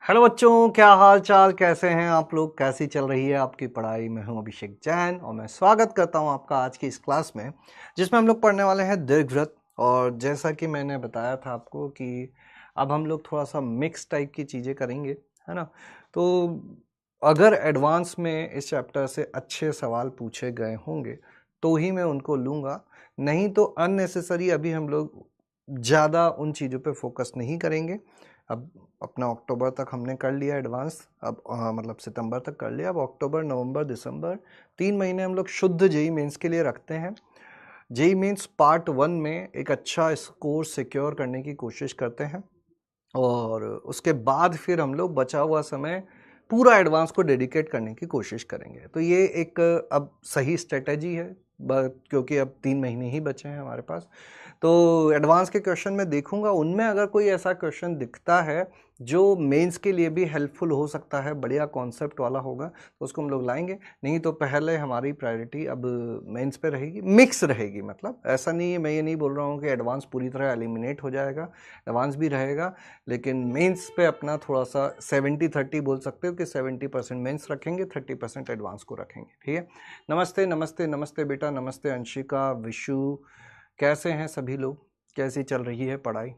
Hello बच्चों, क्या हाल चाल, कैसे हैं आप लोग, कैसी चल रही है आपकी पढ़ाई। मैं हूं अभिषेक जैन और मैं स्वागत करता हूं आपका आज की इस क्लास में, जिसमें हम लोग पढ़ने वाले हैं दीर्घवृत्त। और जैसा कि मैंने बताया था आपको कि अब हम लोग थोड़ा सा मिक्स टाइप की चीज़ें करेंगे, है ना। तो अगर एडवांस में इस चैप्टर से अच्छे सवाल पूछे गए होंगे तो ही मैं उनको लूँगा, नहीं तो अननेसेसरी अभी हम लोग ज़्यादा उन चीज़ों पे फोकस नहीं करेंगे। अब अपना अक्टूबर तक हमने कर लिया एडवांस, अब मतलब सितंबर तक कर लिया। अब अक्टूबर, नवंबर, दिसंबर 3 महीने हम लोग शुद्ध जेई मेंस के लिए रखते हैं। जेई मेंस पार्ट 1 में एक अच्छा स्कोर सिक्योर करने की कोशिश करते हैं और उसके बाद फिर हम लोग बचा हुआ समय पूरा एडवांस को डेडिकेट करने की कोशिश करेंगे। तो ये एक अब सही स्ट्रेटजी है, क्योंकि अब 3 महीने ही बचे हैं हमारे पास। तो एडवांस के क्वेश्चन में देखूंगा, उनमें अगर कोई ऐसा क्वेश्चन दिखता है जो मेंस के लिए भी हेल्पफुल हो सकता है, बढ़िया कॉन्सेप्ट वाला होगा, तो उसको हम लोग लाएंगे। नहीं तो पहले हमारी प्रायोरिटी अब मेंस पे रहेगी, मिक्स रहेगी। मतलब ऐसा नहीं है, मैं ये नहीं बोल रहा हूँ कि एडवांस पूरी तरह एलिमिनेट हो जाएगा, एडवांस भी रहेगा, लेकिन मेंस पे अपना थोड़ा सा 70-30 बोल सकते हो कि 70% मेंस रखेंगे, 30% एडवांस को रखेंगे। ठीक है। नमस्ते नमस्ते नमस्ते बेटा, नमस्ते अंशिका, विशु, कैसे हैं सभी लोग, कैसी चल रही है पढ़ाई।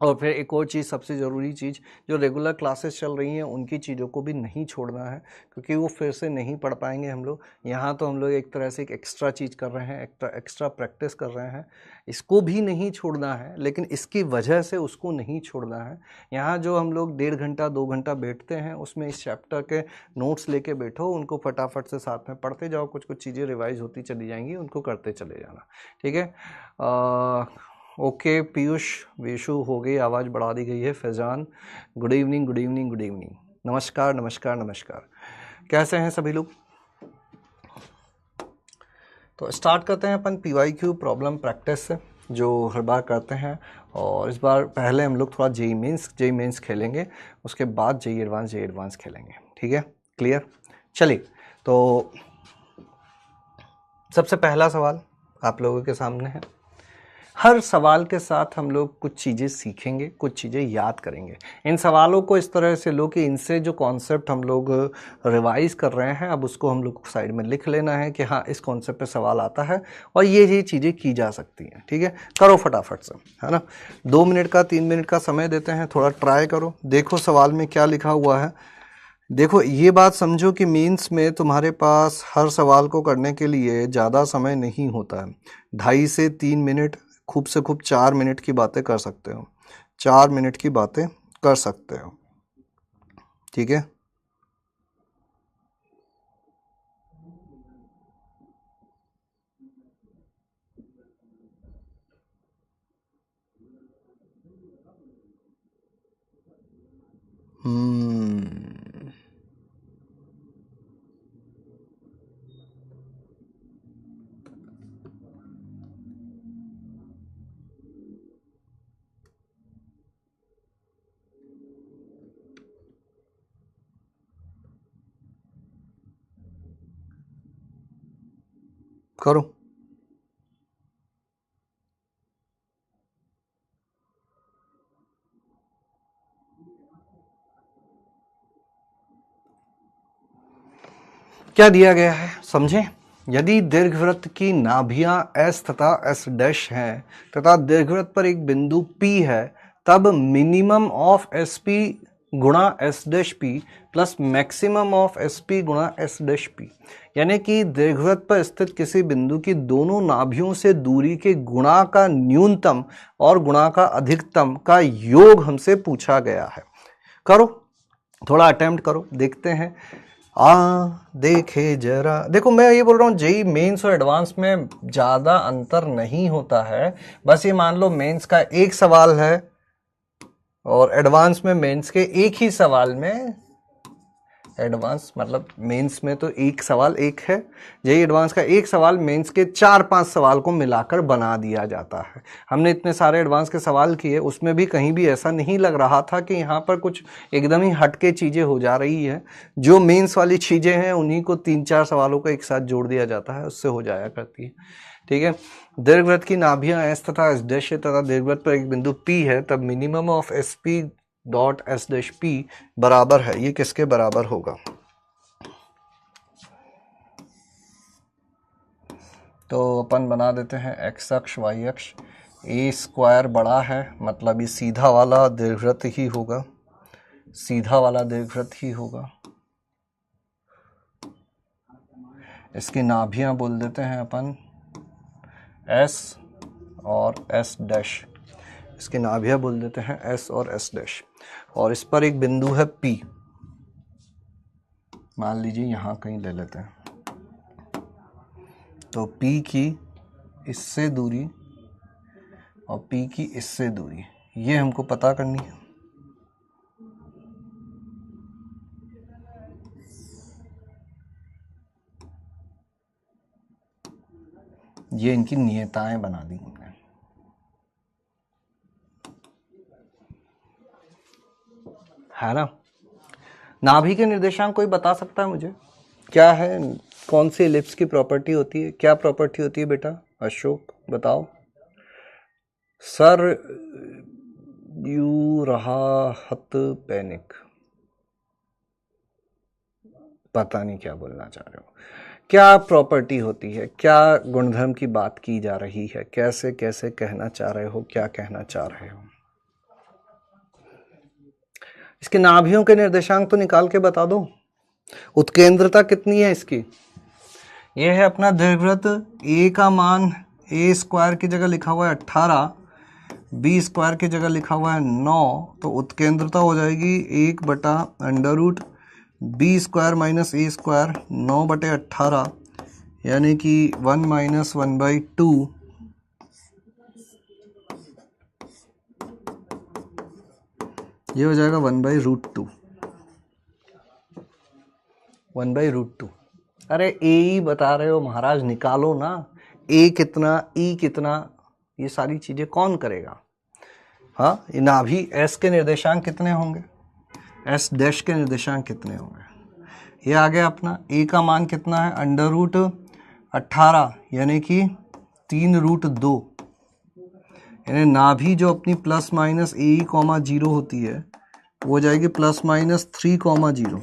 और फिर एक और चीज़, सबसे ज़रूरी चीज़, जो रेगुलर क्लासेस चल रही हैं उनकी चीज़ों को भी नहीं छोड़ना है, क्योंकि वो फिर से नहीं पढ़ पाएंगे हम लोग। यहाँ तो हम लोग एक तरह से एक एक्स्ट्रा चीज़ कर रहे हैं, एक्स्ट्रा प्रैक्टिस कर रहे हैं, इसको भी नहीं छोड़ना है, लेकिन इसकी वजह से उसको नहीं छोड़ना है। यहाँ जो हम लोग 1.5 घंटा 2 घंटा बैठते हैं, उसमें इस चैप्टर के नोट्स लेके बैठो, उनको फटाफट से साथ में पढ़ते जाओ, कुछ कुछ चीज़ें रिवाइज होती चली जाएंगी, उनको करते चले जाना। ठीक है। ओके पीयूष, विशु हो गई, आवाज़ बढ़ा दी गई है। Faizan, good evening good evening good evening, नमस्कार नमस्कार नमस्कार, कैसे हैं सभी लोग। तो स्टार्ट करते हैं अपन PYQ प्रॉब्लम प्रैक्टिस से, जो हर बार करते हैं। और इस बार पहले हम लोग थोड़ा जेई मेंस खेलेंगे, उसके बाद जेई एडवांस खेलेंगे। ठीक है, क्लियर। चलिए, तो सबसे पहला सवाल आप लोगों के सामने है। हर सवाल के साथ हम लोग कुछ चीज़ें सीखेंगे, कुछ चीज़ें याद करेंगे। इन सवालों को इस तरह से लो कि इनसे जो कॉन्सेप्ट हम लोग रिवाइज कर रहे हैं, अब उसको हम लोग साइड में लिख लेना है कि हाँ, इस कॉन्सेप्ट पे सवाल आता है और ये चीज़ें की जा सकती हैं। ठीक है, करो फटाफट से, है ना। 2 मिनट का 3 मिनट का समय देते हैं, थोड़ा ट्राई करो, देखो सवाल में क्या लिखा हुआ है। देखो, ये बात समझो कि मीन्स में तुम्हारे पास हर सवाल को करने के लिए ज़्यादा समय नहीं होता है। 2.5 से 3 मिनट, खूब से खूब 4 मिनट की बातें कर सकते हो, 4 मिनट की बातें कर सकते हो। ठीक है। करो। क्या दिया गया है समझें। यदि दीर्घवृत्त की नाभियां S तथा S' हैं तथा दीर्घवृत्त पर एक बिंदु P है, तब मिनिमम ऑफ SP गुणा S' plus maximum of SP गुणा S'। यानी कि दीर्घवृत्त पर स्थित किसी बिंदु की दोनों नाभियों से दूरी के गुणा का न्यूनतम और गुणा का अधिकतम का योग हमसे पूछा गया है। करो, थोड़ा अटेम्प्ट करो, देखते हैं। देखे जरा, देखो मैं ये बोल रहा हूँ, जेई मेंस और एडवांस में ज्यादा अंतर नहीं होता है। बस ये मान लो मेंस का एक सवाल है और एडवांस में मेंस के एक ही सवाल में, एडवांस मतलब मेंस में तो एक सवाल एक है, जेई एडवांस का एक सवाल मेंस के 4-5 सवाल को मिलाकर बना दिया जाता है। हमने इतने सारे एडवांस के सवाल किए, उसमें भी कहीं भी ऐसा नहीं लग रहा था कि यहाँ पर कुछ एकदम ही हटके चीज़ें हो जा रही है। जो मेंस वाली चीज़ें हैं उन्हीं को 3-4 सवालों को एक साथ जोड़ दिया जाता है, उससे हो जाया करती है। ठीक है। दीर्घवृत्त की नाभियां S तथा S' तथा दीर्घवृत्त पर एक बिंदु P है, तब minimum of SP dot S dash P बराबर है, ये किसके बराबर होगा? तो अपन बना देते हैं एक्स अक्ष वाई अक्ष, ए स्क्वायर बड़ा है मतलब ये सीधा वाला दीर्घवृत्त ही होगा, सीधा वाला दीर्घवृत्त ही होगा। इसकी नाभियां बोल देते हैं अपन एस और एस डैश, इसकी नाभियां बोल देते हैं एस और एस डैश। और इस पर एक बिंदु है पी, मान लीजिए यहां कहीं ले लेते हैं। तो पी की इससे दूरी और पी की इससे दूरी, ये हमको पता करनी है। ये इनकी नियताएं बना दी हमने। है ना? नाभि के निर्देशांक कोई बता सकता है मुझे क्या है? कौन सी एलिप्स की प्रॉपर्टी होती है? क्या प्रॉपर्टी होती है बेटा? अशोक बताओ। सर यू रहा हत पैनिक, पता नहीं क्या बोलना चाह रहे हो। क्या प्रॉपर्टी होती है? क्या गुणधर्म की बात की जा रही है? कैसे कैसे कहना चाह रहे हो? क्या कहना चाह रहे हो? इसके नाभियों के निर्देशांक तो निकाल के बता दो। उत्केंद्रता कितनी है इसकी? यह है अपना दीर्घवृत्त, ए का मान ए स्क्वायर की जगह लिखा हुआ है 18, बी स्क्वायर की जगह लिखा हुआ है 9, तो उत्केंद्रता हो जाएगी 1/√, बी स्क्वायर माइनस ए स्क्वायर 9/18, यानी कि 1 - 1/2, ये हो जाएगा 1/√2, 1/√2। अरे ए ही बता रहे हो महाराज, निकालो ना। ए कितना, ई कितना, ये सारी चीजें कौन करेगा? हाँ, ये नाभि एस के निर्देशांक कितने होंगे? एस डैश के निर्देशांक कितने होंगे? ये आ गया अपना ए का मान कितना है? √18, यानी कि 3√2, यानी नाभि जो अपनी प्लस माइनस ए कॉमा 0 होती है वो हो जाएगी प्लस माइनस 3,0।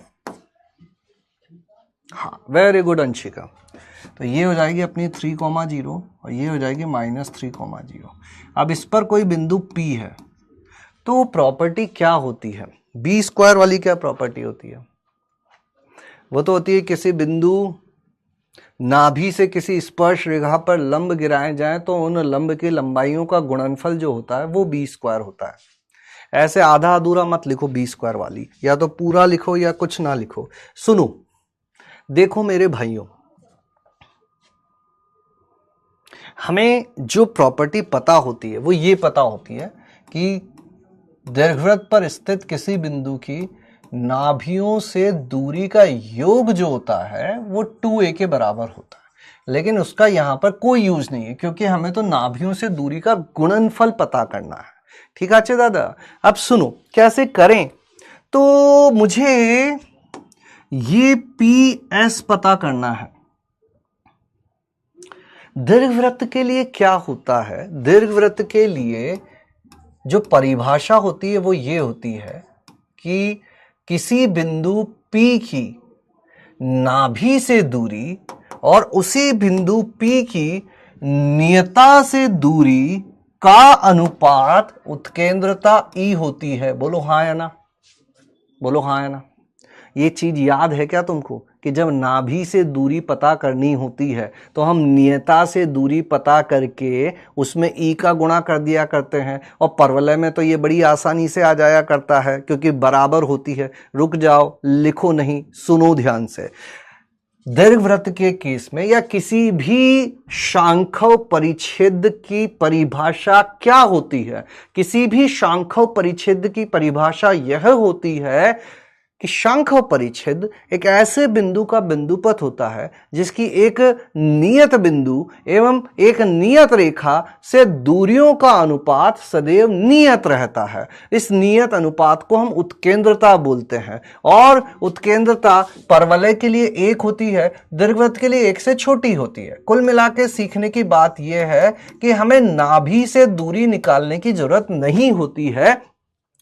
हाँ, वेरी गुड अंशिका। तो ये हो जाएगी अपनी 3,0 और ये हो जाएगी -3,0। अब इस पर कोई बिंदु P है, तो प्रॉपर्टी क्या होती है? बी स्क्वायर वाली क्या प्रॉपर्टी होती है? वो तो होती है किसी बिंदु नाभि से किसी स्पर्श रेखा पर लंब गिराए जाएं तो उन लंब की लंबाइयों का गुणनफल जो होता है वो बी स्क्वायर होता है। ऐसे आधा अधूरा मत लिखो बी स्क्वायर वाली, या तो पूरा लिखो या कुछ ना लिखो। सुनो, देखो मेरे भाइयों, हमें जो प्रॉपर्टी पता होती है वो ये पता होती है कि दीर्घवृत्त पर स्थित किसी बिंदु की नाभियों से दूरी का योग जो होता है वो 2a के बराबर होता है। लेकिन उसका यहां पर कोई यूज नहीं है, क्योंकि हमें तो नाभियों से दूरी का गुणनफल पता करना है। ठीक है अच्छे दादा? अब सुनो कैसे करें। तो मुझे ये PS पता करना है। दीर्घवृत्त के लिए क्या होता है? दीर्घवृत्त के लिए जो परिभाषा होती है वो ये होती है कि किसी बिंदु P की नाभि से दूरी और उसी बिंदु P की नियता से दूरी का अनुपात उत्केंद्रता E होती है। बोलो हाँ या ना? बोलो हाँ या ना? ये चीज याद है क्या तुमको कि जब नाभि से दूरी पता करनी होती है तो हम नियता से दूरी पता करके उसमें ई का गुणा कर दिया करते हैं, और परवलय में तो ये बड़ी आसानी से आ जाया करता है क्योंकि बराबर होती है। रुक जाओ, लिखो नहीं, सुनो ध्यान से। दीर्घवृत्त के केस में या किसी भी शांखव परिच्छेद की परिभाषा क्या होती है? किसी भी शांखव परिच्छेद की परिभाषा यह होती है कि शांखव परिच्छेद एक ऐसे बिंदु का बिंदुपथ होता है जिसकी एक नियत बिंदु एवं एक नियत रेखा से दूरियों का अनुपात सदैव नियत रहता है। इस नियत अनुपात को हम उत्केंद्रता बोलते हैं, और उत्केंद्रता परवलय के लिए 1 होती है, दीर्घवृत्त के लिए 1 से छोटी होती है। कुल मिला के सीखने की बात यह है कि हमें नाभि से दूरी निकालने की जरूरत नहीं होती है,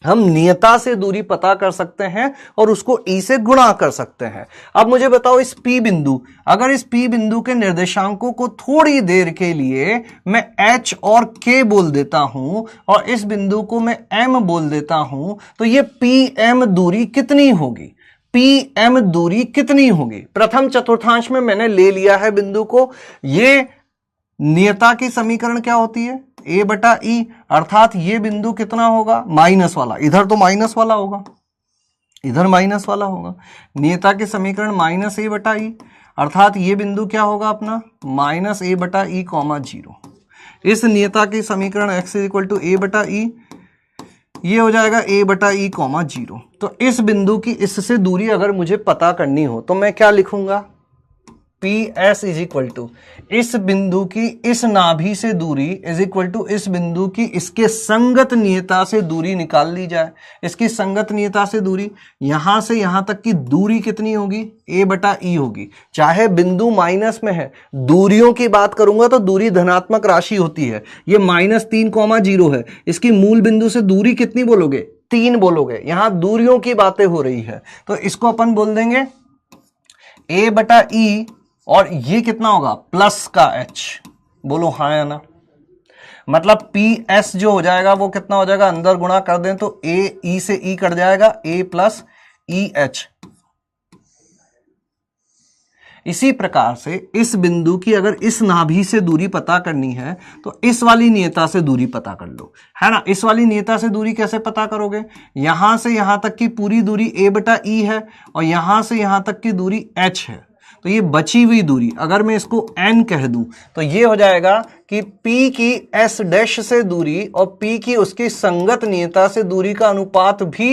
हम नियता से दूरी पता कर सकते हैं और उसको ई से गुणा कर सकते हैं। अब मुझे बताओ इस पी बिंदु, अगर इस पी बिंदु के निर्देशांकों को थोड़ी देर के लिए मैं एच और के बोल देता हूं और इस बिंदु को मैं एम बोल देता हूं, तो ये पी एम दूरी कितनी होगी? पी एम दूरी कितनी होगी? प्रथम चतुर्थांश में मैंने ले लिया है बिंदु को। ये नियता की समीकरण क्या होती है? ए बटा ई, अर्थात ये बिंदु कितना होगा? माइनस वाला। इधर तो माइनस वाला होगा, इधर माइनस वाला होगा। नियता के समीकरण माइनस ए बटा ई, अर्थात ये बिंदु क्या होगा अपना? माइनस ए बटा ई कॉमा 0। इस नियता के समीकरण x इक्वल टू ए बटा ई, ये हो जाएगा ए बटा ई कॉमा 0। तो इस बिंदु की इससे दूरी अगर मुझे पता करनी हो तो मैं क्या लिखूंगा? P S is equal to इस बिंदु की इस नाभि से दूरी इज इक्वल टू इस बिंदु की इसके संगत नियता से दूरी निकाल ली जाए। इसकी संगत नियता से दूरी यहां से यहां तक की दूरी कितनी होगी? ए बटा ई होगी। चाहे बिंदु माइनस में है, दूरियों की बात करूंगा तो दूरी धनात्मक राशि होती है। ये -3,0 है, इसकी मूल बिंदु से दूरी कितनी बोलोगे? 3 बोलोगे। यहां दूरियों की बातें हो रही है तो इसको अपन बोल देंगे ए बटा ई, और ये कितना होगा? प्लस का एच। बोलो हाँ या ना? मतलब पी एस जो हो जाएगा वो कितना हो जाएगा? अंदर गुणा कर दें तो ए ई से ई कट जाएगा, ए प्लस ई एच। इसी प्रकार से इस बिंदु की अगर इस नाभि से दूरी पता करनी है तो इस वाली नियता से दूरी पता कर लो, है ना? इस वाली नियता से दूरी कैसे पता करोगे? यहां से यहां तक की पूरी दूरी ए बटा ई है और यहां से यहां तक की दूरी एच है। तो ये बची हुई दूरी अगर मैं इसको n कह दूं तो ये हो जाएगा कि P की S डैश से दूरी और P की उसकी संगत नियता से दूरी का अनुपात भी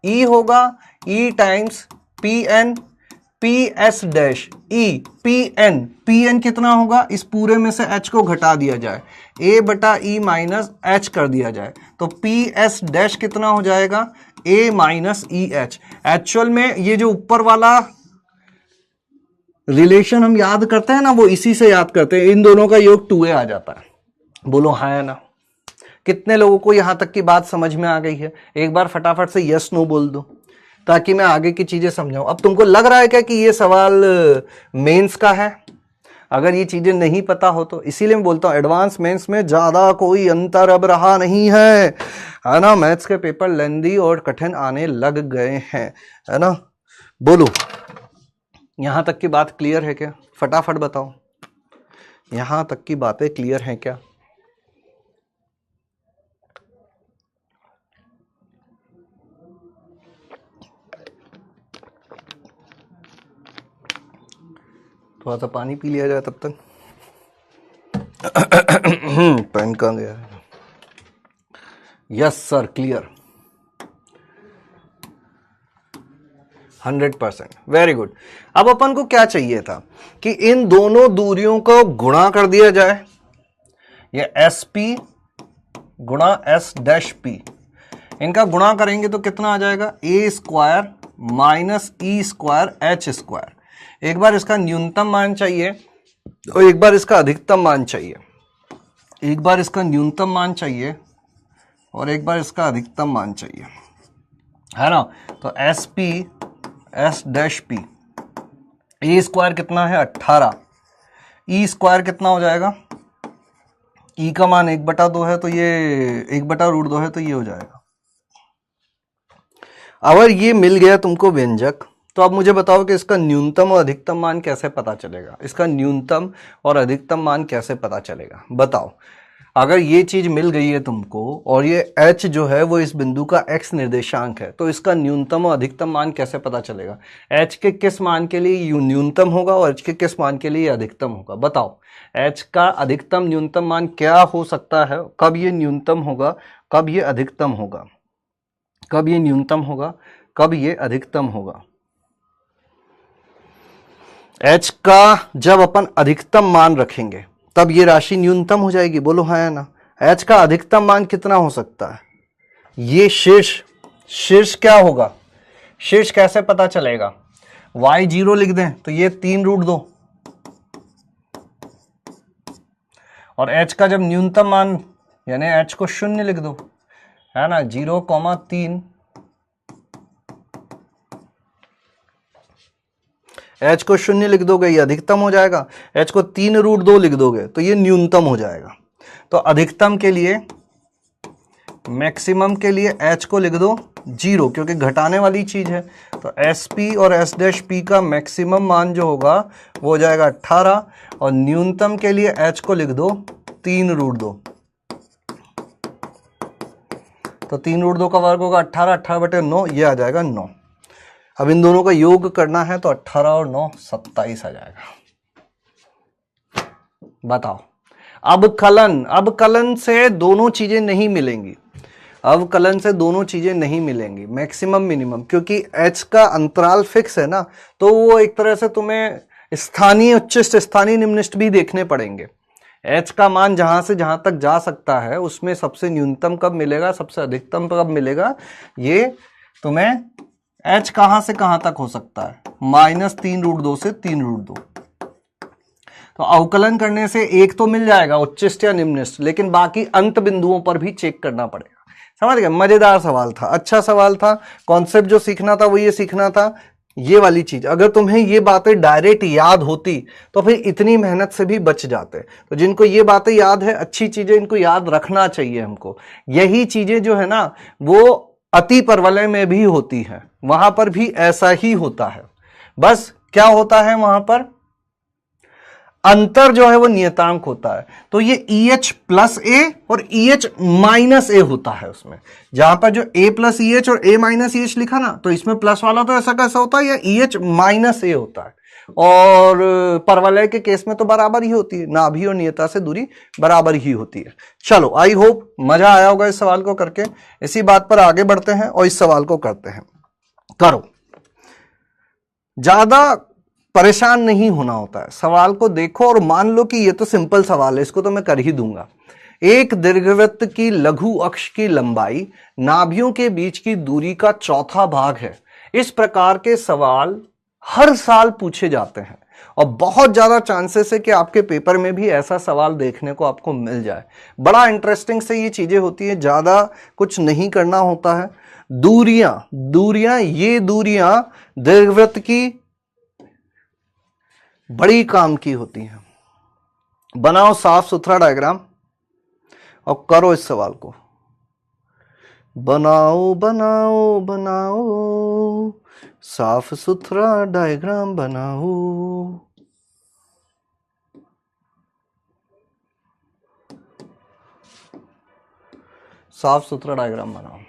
E होगा। E times PN, PS dash E PN कितना होगा? इस पूरे में से H को घटा दिया जाए, A बटा E माइनस H कर दिया जाए तो PS डैश कितना हो जाएगा? A minus EH। एक्चुअल में ये जो ऊपर वाला रिलेशन हम याद करते हैं ना, वो इसी से याद करते हैं। इन दोनों का योग 2a आ जाता है। बोलो हाँ या ना? कितने लोगों को यहां तक की बात समझ में आ गई है? एक बार फटाफट से यस नो बोल दो ताकि मैं आगे की चीजें समझाऊं। अब तुमको लग रहा है क्या कि ये सवाल मेंस का है? अगर ये चीजें नहीं पता हो तो इसीलिए मैं बोलता हूं एडवांस मेंस में ज्यादा कोई अंतर अब रहा नहीं है ना? मैथ्स के पेपर लेंदी और कठिन आने लग गए हैं, है ना? बोलो यहां तक की बात क्लियर है क्या? फटाफट बताओ, यहां तक की बातें क्लियर हैं क्या? थोड़ा सा पानी पी लिया जाए तब तक। पेन कहाँ गया? Yes sir, clear, 100%, very good. अब अपन को क्या चाहिए था कि इन दोनों दूरियों को गुणा कर दिया जाए। ये एस पी गुणा एस डैश पी, इनका गुणा करेंगे तो कितना आ जाएगा? ए square minus E square H square. एक बार इसका न्यूनतम मान चाहिए और एक बार इसका अधिकतम मान चाहिए। एक बार इसका न्यूनतम मान चाहिए और एक बार इसका अधिकतम मान चाहिए, है ना? तो S P S dash P, A square कितना है? 18। ई स्क्वायर कितना हो जाएगा? ई का मान 1/2 है तो ये 1/√2 है तो ये हो जाएगा। अगर ये मिल गया तुमको व्यंजक, तो अब मुझे बताओ कि इसका न्यूनतम और अधिकतम मान कैसे पता चलेगा? इसका न्यूनतम और अधिकतम मान कैसे पता चलेगा? बताओ। अगर ये चीज मिल गई है तुमको और ये h जो है वो इस बिंदु का x निर्देशांक है, तो इसका न्यूनतम और अधिकतम मान कैसे पता चलेगा? h के किस मान के लिए न्यूनतम होगा और h के किस मान के लिए अधिकतम होगा? बताओ। h का अधिकतम न्यूनतम मान क्या हो सकता है? कब ये न्यूनतम होगा, कब ये अधिकतम होगा? कब ये न्यूनतम होगा, कब ये अधिकतम होगा? h का जब अपन अधिकतम मान रखेंगे तब ये राशि न्यूनतम हो जाएगी। बोलो हाँ या ना? h का अधिकतम मान कितना हो सकता है? ये शीर्ष क्या होगा? शीर्ष कैसे पता चलेगा? y0 लिख दें तो ये 3√2, और h का जब न्यूनतम मान यानी h को 0 लिख दो, है ना, 0,3, h को 0 लिख दोगे ये अधिकतम हो जाएगा, h को 3√2 लिख दोगे तो ये न्यूनतम हो जाएगा। तो अधिकतम के लिए, मैक्सिमम के लिए h को लिख दो 0, क्योंकि घटाने वाली चीज है। तो SP और S' का मैक्सिमम मान जो होगा वो हो जाएगा 18, और न्यूनतम के लिए h को लिख दो 3√2। तो 3√2 का वर्ग होगा 18, 18/9, ये आ जाएगा 9। अब इन दोनों का योग करना है तो 18 और 9 27 आ जाएगा। बताओ, अवकलन से दोनों चीजें नहीं मिलेंगी, अवकलन से दोनों चीजें नहीं मिलेंगी, मैक्सिमम मिनिमम, क्योंकि h का अंतराल फिक्स है ना, तो वो एक तरह से तुम्हें स्थानीय उच्चिष्ट, स्थानीय निम्निष्ट भी देखने पड़ेंगे। h का मान जहां से जहां तक जा सकता है उसमें सबसे न्यूनतम कब मिलेगा, सबसे अधिकतम कब मिलेगा, ये तुम्हें h कहां से कहां तक हो सकता है, -3√2 से 3√2। तो अवकलन करने से एक तो मिल जाएगा उच्चिष्ट या निम्निष्ट, लेकिन बाकी अंत बिंदुओं पर भी चेक करना पड़ेगा। समझ गए? मजेदार सवाल था, अच्छा सवाल था। कॉन्सेप्ट जो सीखना था वो ये सीखना था, ये वाली चीज। अगर तुम्हें ये बातें डायरेक्ट याद होती तो फिर इतनी मेहनत से भी बच जाते। तो जिनको ये बातें याद है, अच्छी चीजें, इनको याद रखना चाहिए हमको। यही चीजें जो है ना वो अति परवलय में भी होती है, वहां पर भी ऐसा ही होता है। बस क्या होता है वहां पर, अंतर जो है वो नियतांक होता है। तो ये EH+A और EH-A होता है उसमें। जहां पर जो A+EH और A-EH लिखा ना, तो इसमें प्लस वाला तो ऐसा कैसा होता है, या EH-A होता है। और परवलय के केस में तो बराबर ही होती है, नाभि और नियता से दूरी बराबर ही होती है। चलो, आई होप मजा आया होगा इस सवाल को करके। इसी बात पर आगे बढ़ते हैं और इस सवाल को करते हैं। करो, ज्यादा परेशान नहीं होना होता है, सवाल को देखो और मान लो कि ये तो सिंपल सवाल है, इसको तो मैं कर ही दूंगा। एक दीर्घवृत्त की लघु अक्ष की लंबाई नाभियों के बीच की दूरी का चौथा भाग है। इस प्रकार के सवाल हर साल पूछे जाते हैं और बहुत ज्यादा चांसेस है कि आपके पेपर में भी ऐसा सवाल देखने को आपको मिल जाए। बड़ा इंटरेस्टिंग से ये चीजें होती है, ज्यादा कुछ नहीं करना होता है। दूरियां ये दूरियां दीर्घवृत्त की बड़ी काम की होती हैं। बनाओ साफ सुथरा डायग्राम और करो इस सवाल को। बनाओ बनाओ बनाओ साफ सुथरा डायग्राम बनाओ। साफ सुथरा डायग्राम बनाओ,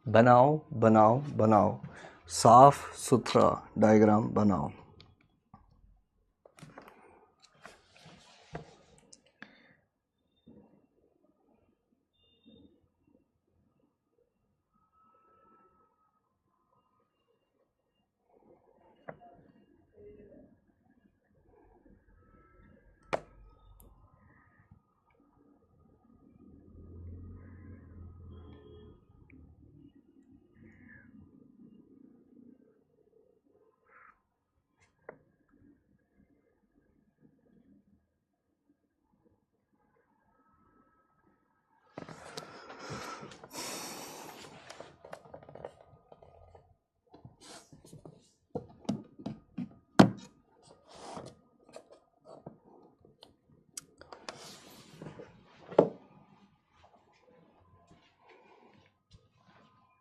बनाओ बनाओ बनाओ, साफ सुथरा डायग्राम बनाओ।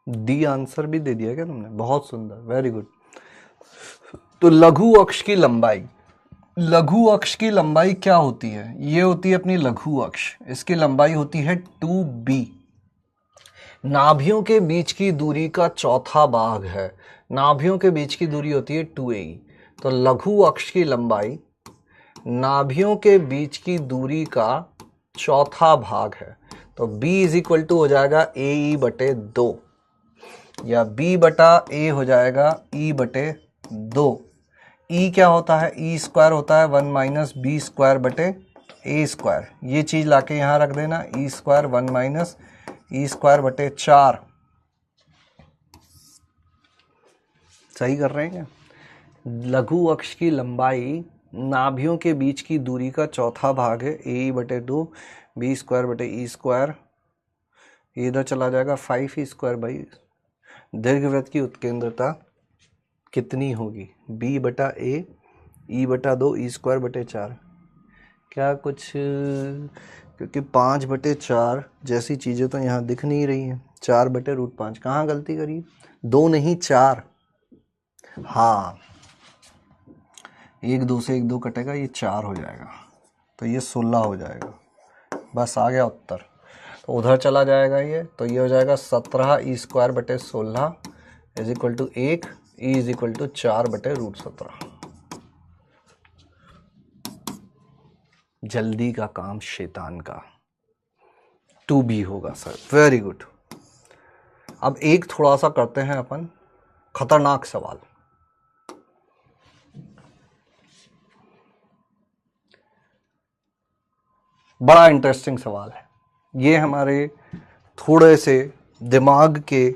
डी आंसर भी दे दिया क्या तुमने? बहुत सुंदर, वेरी गुड। तो लघु अक्ष की लंबाई, लघु अक्ष की लंबाई क्या होती है? ये होती है अपनी लघु अक्ष, इसकी लंबाई होती है 2b। नाभियों के बीच की दूरी का चौथा भाग है, नाभियों के बीच की दूरी होती है 2a। तो लघु अक्ष की लंबाई नाभियों के बीच की दूरी का चौथा भाग है। तो b = हो जाएगा AE/2, या B/A हो जाएगा E/2। E क्या होता है? E² होता है 1 - B²/A²। ये चीज लाके यहां रख देना, E² 1 - E²/4। सही कर रहे हैं क्या? लघु अक्ष की लंबाई नाभियों के बीच की दूरी का चौथा भाग है, AE/2 B²/E²। ये इधर चला जाएगा 5e² बाई दीर्घवृत्त की उत्केंद्रता कितनी होगी, b/a e/2 e²/4। क्या कुछ, क्योंकि 5/4 जैसी चीज़ें तो यहाँ दिख नहीं रही हैं। 4/√5 कहाँ गलती करी, 2 नहीं 4। हाँ, 1 2 से 1 2 कटेगा, ये 4 हो जाएगा, तो ये 16 हो जाएगा। बस आ गया उत्तर। तो उधर चला जाएगा ये, तो ये हो जाएगा 17e²/16 is equal to 1, e is equal to 4/√17। जल्दी का काम शैतान का, टू बी होगा सर, वेरी गुड। अब एक थोड़ा सा करते हैं अपन खतरनाक सवाल। बड़ा इंटरेस्टिंग सवाल है ये, हमारे थोड़े से दिमाग के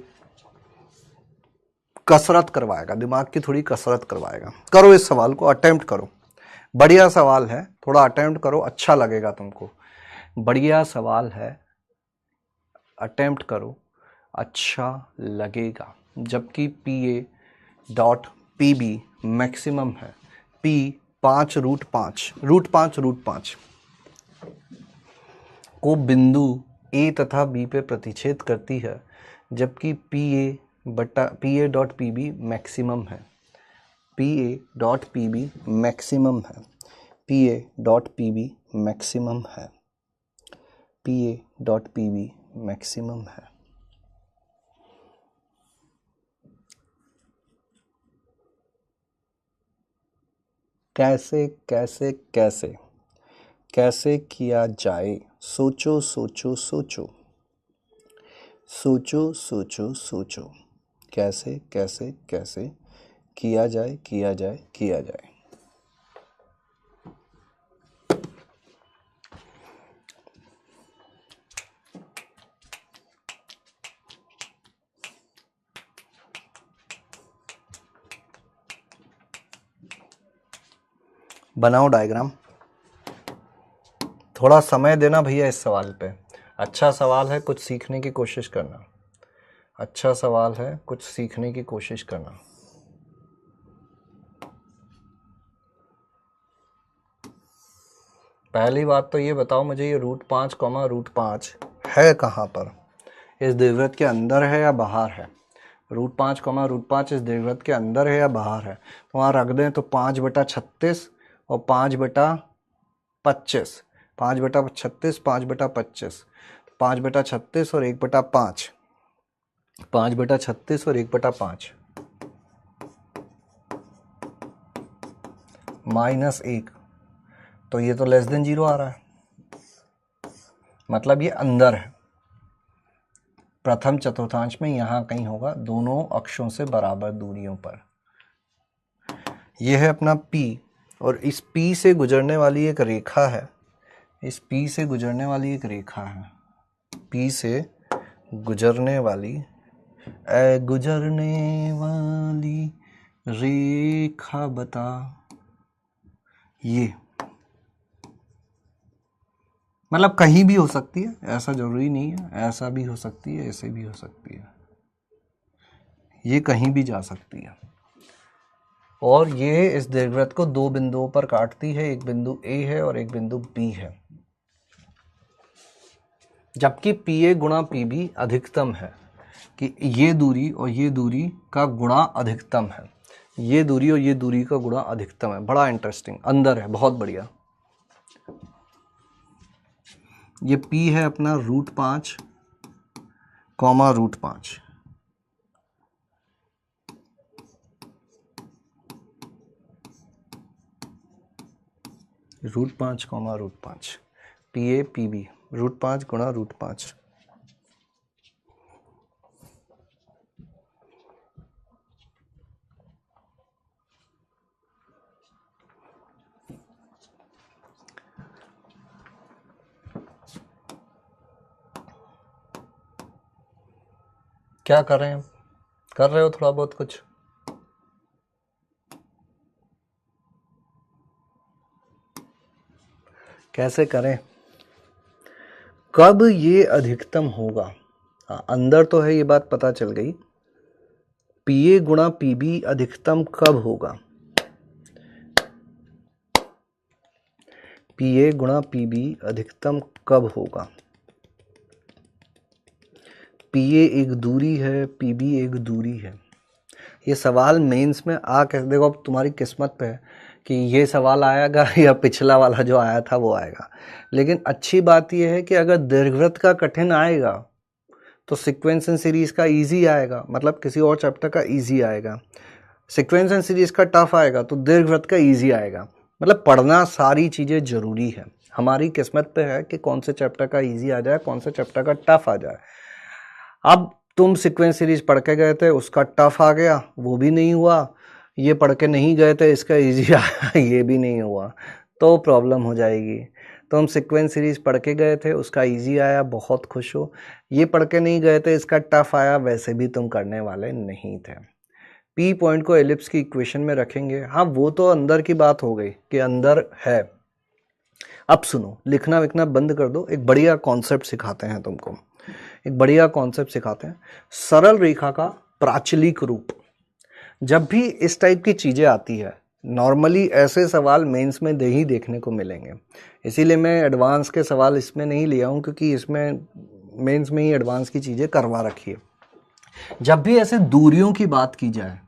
कसरत करवाएगा, दिमाग की थोड़ी कसरत करवाएगा। करो इस सवाल को, अटेम्प्ट करो। बढ़िया सवाल है, थोड़ा अटेम्प्ट करो, अच्छा लगेगा तुमको। बढ़िया सवाल है, अटेम्प्ट करो, अच्छा लगेगा। जबकि PA.PB मैक्सिमम है, P 5√5 को बिंदु A तथा B पे प्रतिच्छेद करती है, जबकि PA.PB मैक्सिमम है, PA.PB मैक्सिमम है, PA.PB मैक्सिमम है, PA.PB मैक्सिमम है। कैसे कैसे कैसे कैसे किया जाए, सोचो सोचो सोचो सोचो सोचो सोचो, कैसे कैसे कैसे किया जाए किया जाए किया जाए। बनाओ डायग्राम, थोड़ा समय देना भैया इस सवाल पे। अच्छा सवाल है, कुछ सीखने की कोशिश करना। अच्छा सवाल है, कुछ सीखने की कोशिश करना। पहली बात तो ये बताओ मुझे, ये √5, है कहाँ पर, इस दीर्घवृत्त के अंदर है या बाहर है? √5, इस दीर्घवृत्त के अंदर है या बाहर है? तो वहाँ रख दें तो 5/36 और 5/25, 5/36, 5/25, 5/36 और 1/5, 5/36 और 1/5 -1, तो ये तो लेस देन 0 आ रहा है, मतलब ये अंदर है। प्रथम चतुर्थांश में यहाँ कहीं होगा, दोनों अक्षों से बराबर दूरियों पर। यह है अपना P, और इस P से गुजरने वाली एक रेखा है, इस P से गुजरने वाली एक रेखा है, P से गुजरने वाली, गुजरने वाली रेखा बता, ये मतलब कहीं भी हो सकती है, ऐसा जरूरी नहीं है, ऐसा भी हो सकती है, ऐसे भी हो सकती है, ये कहीं भी जा सकती है। और ये इस दीर्घवृत्त को 2 बिंदुओं पर काटती है, एक बिंदु A है और एक बिंदु B है। जबकि PA गुणा PB अधिकतम है, कि ये दूरी और ये दूरी का गुणा अधिकतम है, ये दूरी और ये दूरी का गुणा अधिकतम है। बड़ा इंटरेस्टिंग, अंदर है, बहुत बढ़िया। ये P है अपना √5, √5, √5, √5, PA PB √5 गुणा √5। क्या कर रहे हैं, कर रहे हो थोड़ा बहुत कुछ? कैसे करें, कब ये अधिकतम होगा, हाँ, अंदर तो है, ये बात पता चल गई। पीए गुणा पीबी अधिकतम कब होगा? पीए गुणा पीबी अधिकतम कब होगा? पीए एक दूरी है, पीबी एक दूरी है। ये सवाल मेंस में आ कैसे, देखो अब तुम्हारी किस्मत पे है कि ये सवाल आएगा या पिछला वाला जो आया था वो आएगा। लेकिन अच्छी बात ये है कि अगर दीर्घवृत्त का कठिन आएगा तो सीक्वेंस एंड सीरीज का इजी आएगा, मतलब किसी और चैप्टर का इजी आएगा। सीक्वेंस एंड सीरीज का टफ आएगा तो दीर्घवृत्त का इजी आएगा। मतलब पढ़ना सारी चीज़ें ज़रूरी है। हमारी किस्मत पे है कि कौन से चैप्टर का इजी आ जाए, कौन से चैप्टर का टफ आ जाए। अब तुम सीक्वेंस सीरीज पढ़ के गए थे, उसका टफ आ गया, वो भी नहीं हुआ। ये पढ़ के नहीं गए थे, इसका इजी आया, ये भी नहीं हुआ, तो प्रॉब्लम हो जाएगी। तो हम सीक्वेंस सीरीज पढ़ के गए थे, उसका इजी आया, बहुत खुश हो। ये पढ़ के नहीं गए थे, इसका टफ आया, वैसे भी तुम करने वाले नहीं थे। पी पॉइंट को एलिप्स की इक्वेशन में रखेंगे। हाँ, वो तो अंदर की बात हो गई कि अंदर है। अब सुनो, लिखना विखना बंद कर दो, एक बढ़िया कॉन्सेप्ट सिखाते हैं तुमको, एक बढ़िया कॉन्सेप्ट सिखाते हैं, सरल रेखा का प्राचलिक रूप। जब भी इस टाइप की चीज़ें आती है, नॉर्मली ऐसे सवाल मेंस में ही देखने को मिलेंगे। इसीलिए मैं एडवांस के सवाल इसमें नहीं लिया हूँ, क्योंकि इसमें मेंस में ही एडवांस की चीज़ें करवा रखी है। जब भी ऐसे दूरियों की बात की जाए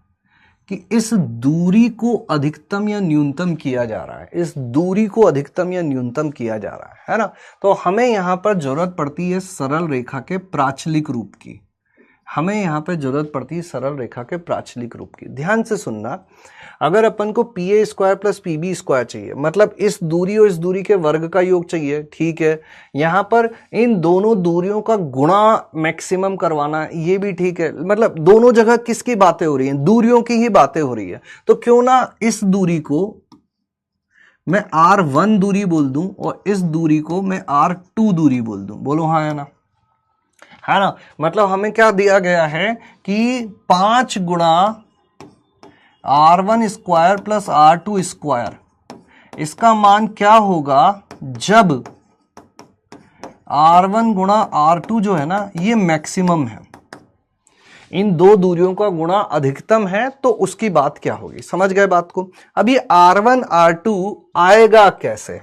कि इस दूरी को अधिकतम या न्यूनतम किया जा रहा है, इस दूरी को अधिकतम या न्यूनतम किया जा रहा है ना, तो हमें यहाँ पर जरूरत पड़ती है सरल रेखा के प्राचलिक रूप की। हमें यहाँ पे जरूरत पड़ती है सरल रेखा के प्राचलिक रूप की। ध्यान से सुनना, अगर अपन को P A square plus P B square चाहिए, मतलब इस दूरी और इस दूरी के वर्ग का योग चाहिए, ठीक है। यहाँ पर इन दोनों दूरियों का गुणा मैक्सिमम करवाना, ये भी ठीक है। मतलब दोनों जगह किसकी बातें हो रही हैं? दूरियों की ही बातें हो रही है। तो क्यों ना इस दूरी को मैं R1 दूरी बोल दूं और इस दूरी को मैं R2 दूरी बोल दूं। बोलो हाँ या ना, है ना। मतलब हमें क्या दिया गया है कि 5 गुणा R1 square plus R2 square, इसका मान क्या होगा जब R1 गुणा R2 जो है ना ये मैक्सिमम है, इन दो दूरियों का गुणा अधिकतम है, तो उसकी बात क्या होगी। समझ गए बात को। अब ये R1 R2 आएगा कैसे?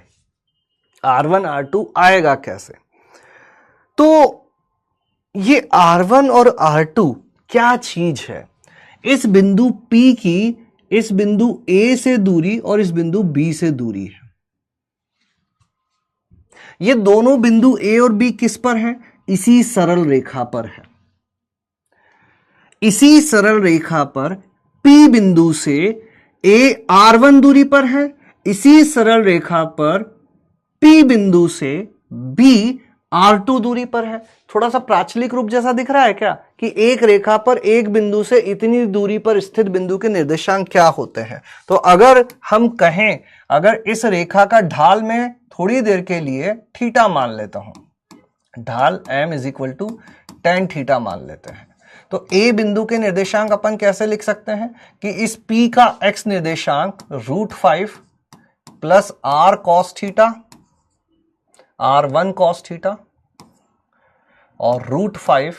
R1 R2 आएगा कैसे? तो ये R1 और R2 क्या चीज है? इस बिंदु P की इस बिंदु A से दूरी और इस बिंदु B से दूरी है। ये दोनों बिंदु A और B किस पर है? इसी सरल रेखा पर है। इसी सरल रेखा पर P बिंदु से A R1 दूरी पर है, इसी सरल रेखा पर P बिंदु से B R2 दूरी पर है। थोड़ा सा प्राचलिक रूप जैसा दिख रहा है क्या, कि एक रेखा पर एक बिंदु से इतनी दूरी पर स्थित बिंदु के निर्देशांक क्या होते हैं। तो अगर हम कहें, अगर इस रेखा का ढाल में थोड़ी देर के लिए थीटा मान लेता हूं, ढाल m is equal to tan theta मान लेते हैं, तो A बिंदु के निर्देशांक अपन कैसे लिख सकते हैं कि इस P का x निर्देशांक √5 plus r cos theta, R1 cos theta, और √5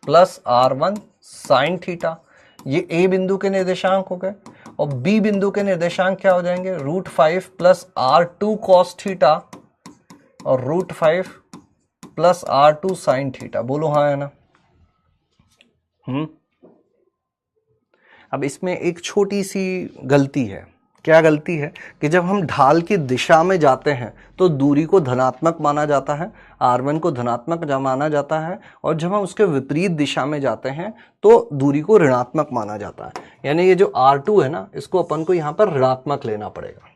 प्लस R1 sin थीटा, ये A बिंदु के निर्देशांक हो गए। और B बिंदु के निर्देशांक क्या हो जाएंगे? √5 प्लस R2 cos थीटा और √5 प्लस R2 sin थीटा। बोलो हाँ है ना। अब इसमें एक छोटी सी गलती है। क्या गलती है? कि जब हम ढाल की दिशा में जाते हैं तो दूरी को धनात्मक माना जाता है, R1 को धनात्मक माना जाता है, और जब हम उसके विपरीत दिशा में जाते हैं तो दूरी को ऋणात्मक माना जाता है। यानी ये जो R2 है ना, इसको अपन को यहां पर ऋणात्मक लेना पड़ेगा।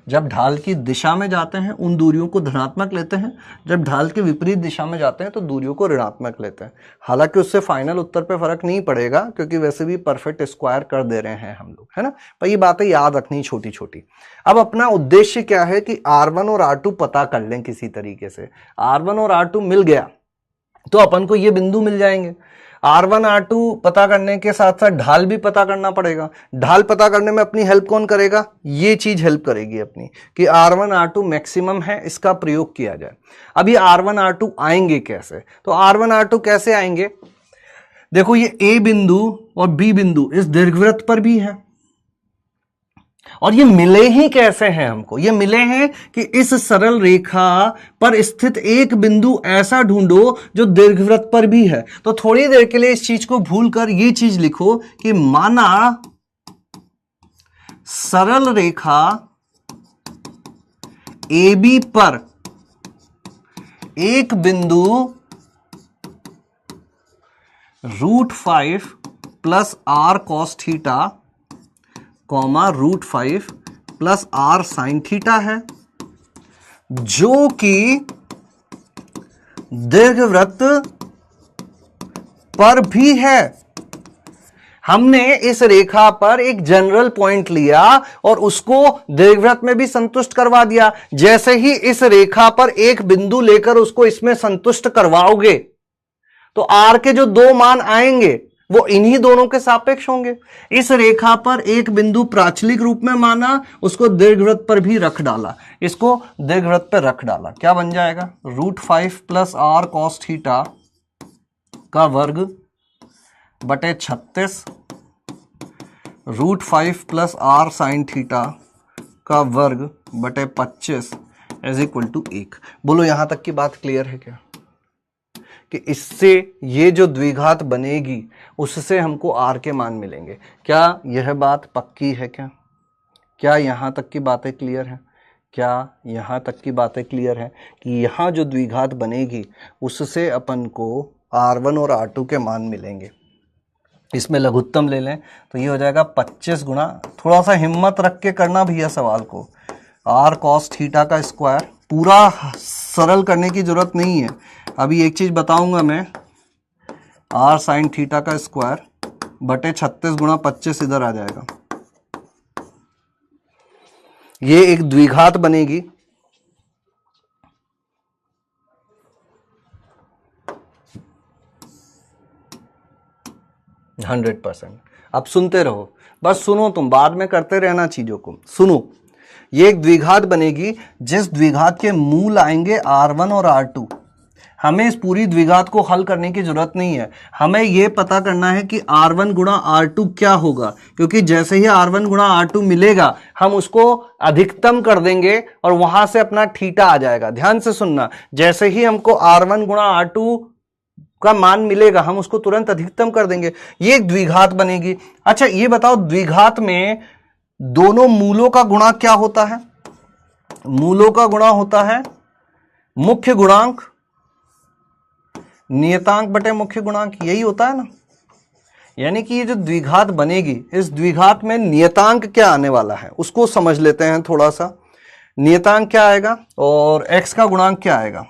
जब ढाल की दिशा में जाते हैं उन दूरियों को धनात्मक लेते हैं, जब ढाल के विपरीत दिशा में जाते हैं तो दूरियों को ऋणात्मक लेते हैं। हालांकि उससे फाइनल उत्तर पे फर्क नहीं पड़ेगा, क्योंकि वैसे भी परफेक्ट स्क्वायर कर दे रहे हैं हम लोग, है ना। पर ये बातें याद रखनी छोटी छोटी। अब अपना उद्देश्य क्या है कि R1 और R2 पता कर लें किसी तरीके से। R1 और R2 मिल गया, तो अपन को ये बिंदु मिल जाएंगे। R1 R2 पता करने के साथ साथ ढाल भी पता करना पड़ेगा। ढाल पता करने में अपनी हेल्प कौन करेगा? ये चीज हेल्प करेगी अपनी कि R1 R2 मैक्सिमम है, इसका प्रयोग किया जाए। अभी R1 R2 आएंगे कैसे? तो R1 R2 कैसे आएंगे? देखो ये A बिंदु और B बिंदु इस दीर्घवृत्त पर भी है, और ये मिले ही कैसे हैं हमको? ये मिले हैं कि इस सरल रेखा पर स्थित एक बिंदु ऐसा ढूंढो जो दीर्घवृत्त पर भी है। तो थोड़ी देर के लिए इस चीज को भूलकर ये चीज लिखो कि माना सरल रेखा AB पर एक बिंदु √5 plus R cos theta comma √5 plus R sin theta है, जो कि दीर्घवृत्त पर भी है। हमने इस रेखा पर एक जनरल पॉइंट लिया और उसको दीर्घवृत्त में भी संतुष्ट करवा दिया। जैसे ही इस रेखा पर एक बिंदु लेकर उसको इसमें संतुष्ट करवाओगे तो R के जो दो मान आएंगे वो इन्हीं दोनों के सापेक्ष होंगे। इस रेखा पर एक बिंदु प्राचलिक रूप में माना, उसको दीर्घवृत्त पर भी रख डाला, इसको दीर्घवृत्त पर रख डाला, क्या बन जाएगा? √5 प्लस R cos थीटा का वर्ग बटे 36 √5 प्लस R sin थीटा का वर्ग बटे 25 इज इक्वल टू 1। बोलो यहां तक की बात क्लियर है क्या? कि इससे ये जो द्विघात बनेगी उससे हमको R के मान मिलेंगे। क्या यह बात पक्की है क्या? क्या यहाँ तक की बातें क्लियर है? क्या यहाँ तक की बातें क्लियर है कि यहाँ जो द्विघात बनेगी उससे अपन को R1 और R2 के मान मिलेंगे। इसमें लघुत्तम ले लें तो ये हो जाएगा 25 गुना, थोड़ा सा हिम्मत रख के करना भैया सवाल को, R cos थीटा का स्क्वायर। पूरा सरल करने की जरूरत नहीं है। अभी एक चीज बताऊंगा मैं, R sin थीटा का स्क्वायर बटे 36 गुणा 25 इधर आ जाएगा। ये एक द्विघात बनेगी। हंड्रेड % अब सुनते रहो, बस सुनो, तुम बाद में करते रहना चीजों को। सुनो, ये एक द्विघात बनेगी जिस द्विघात के मूल आएंगे R1 और R2। हमें इस पूरी द्विघात को हल करने की जरूरत नहीं है, हमें यह पता करना है कि R1 गुणा R2 क्या होगा, क्योंकि जैसे ही R1 गुणा R2 मिलेगा हम उसको अधिकतम कर देंगे और वहां से अपना थीटा आ जाएगा। ध्यान से सुनना, जैसे ही हमको R1 गुणा R2 का मान मिलेगा हम उसको तुरंत अधिकतम कर देंगे। ये एक द्विघात बनेगी। अच्छा ये बताओ, द्विघात में दोनों मूलों का गुणा क्या होता है? मूलों का गुणा होता है मुख्य गुणांक नियतांक बटे मुख्य गुणांक, यही होता है ना। यानी कि ये जो द्विघात बनेगी, इस द्विघात में नियतांक क्या आने वाला है उसको समझ लेते हैं थोड़ा सा। नियतांक क्या आएगा और x का गुणांक क्या आएगा?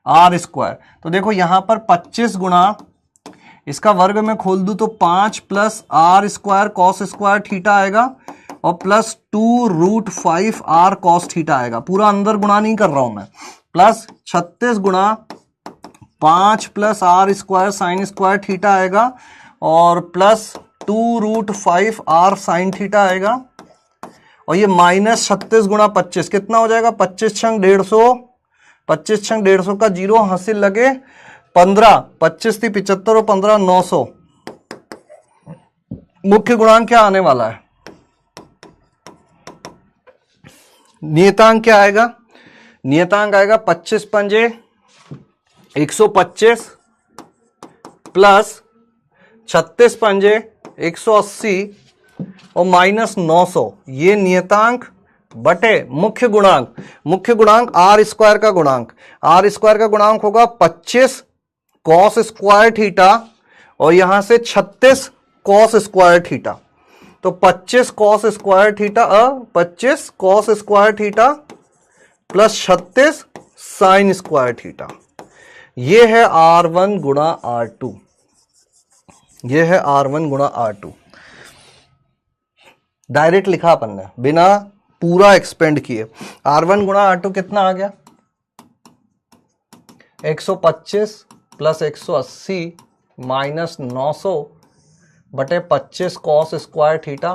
R square. तो देखो यहां पर 25 गुणा इसका वर्ग में खोल दूं तो 5 plus R square cos square theta आएगा और प्लस 2√5 R कॉस थीटा आएगा। पूरा अंदर गुणा नहीं कर रहा हूं मैं। प्लस 36 गुणा 5 plus R square sine square theta आएगा और प्लस 2√5 R साइन थीटा आएगा और ये माइनस 36 गुणा 25 कितना हो जाएगा? 25 छंग 150, 25 छंग 150 का जीरो हासिल लगे 15, 25 थी 75 और 15 900। मुख्य गुणांक क्या आने वाला है? नियतांक क्या आएगा? नियतांक आएगा 25 पंजे 125 प्लस 36 पंजे 180 और माइनस 900। ये नियतांक बटे मुख्य गुणांक। मुख्य गुणांक R स्क्वायर का गुणांक, R स्क्वायर का गुणांक होगा 25 कॉस स्क्वायर थीटा और यहां से 36 कॉस स्क्वायर थीटा। तो 25 cos square theta 25 cos square theta plus 36 sine square theta. ये है R1 गुणा R2। ये है R1 गुणा R2। डायरेक्ट लिखा अपन ने बिना पूरा एक्सपेंड किए। R1 गुणा R2 कितना आ गया? 125 प्लस 180 माइनस 900 बटे 25 cos square theta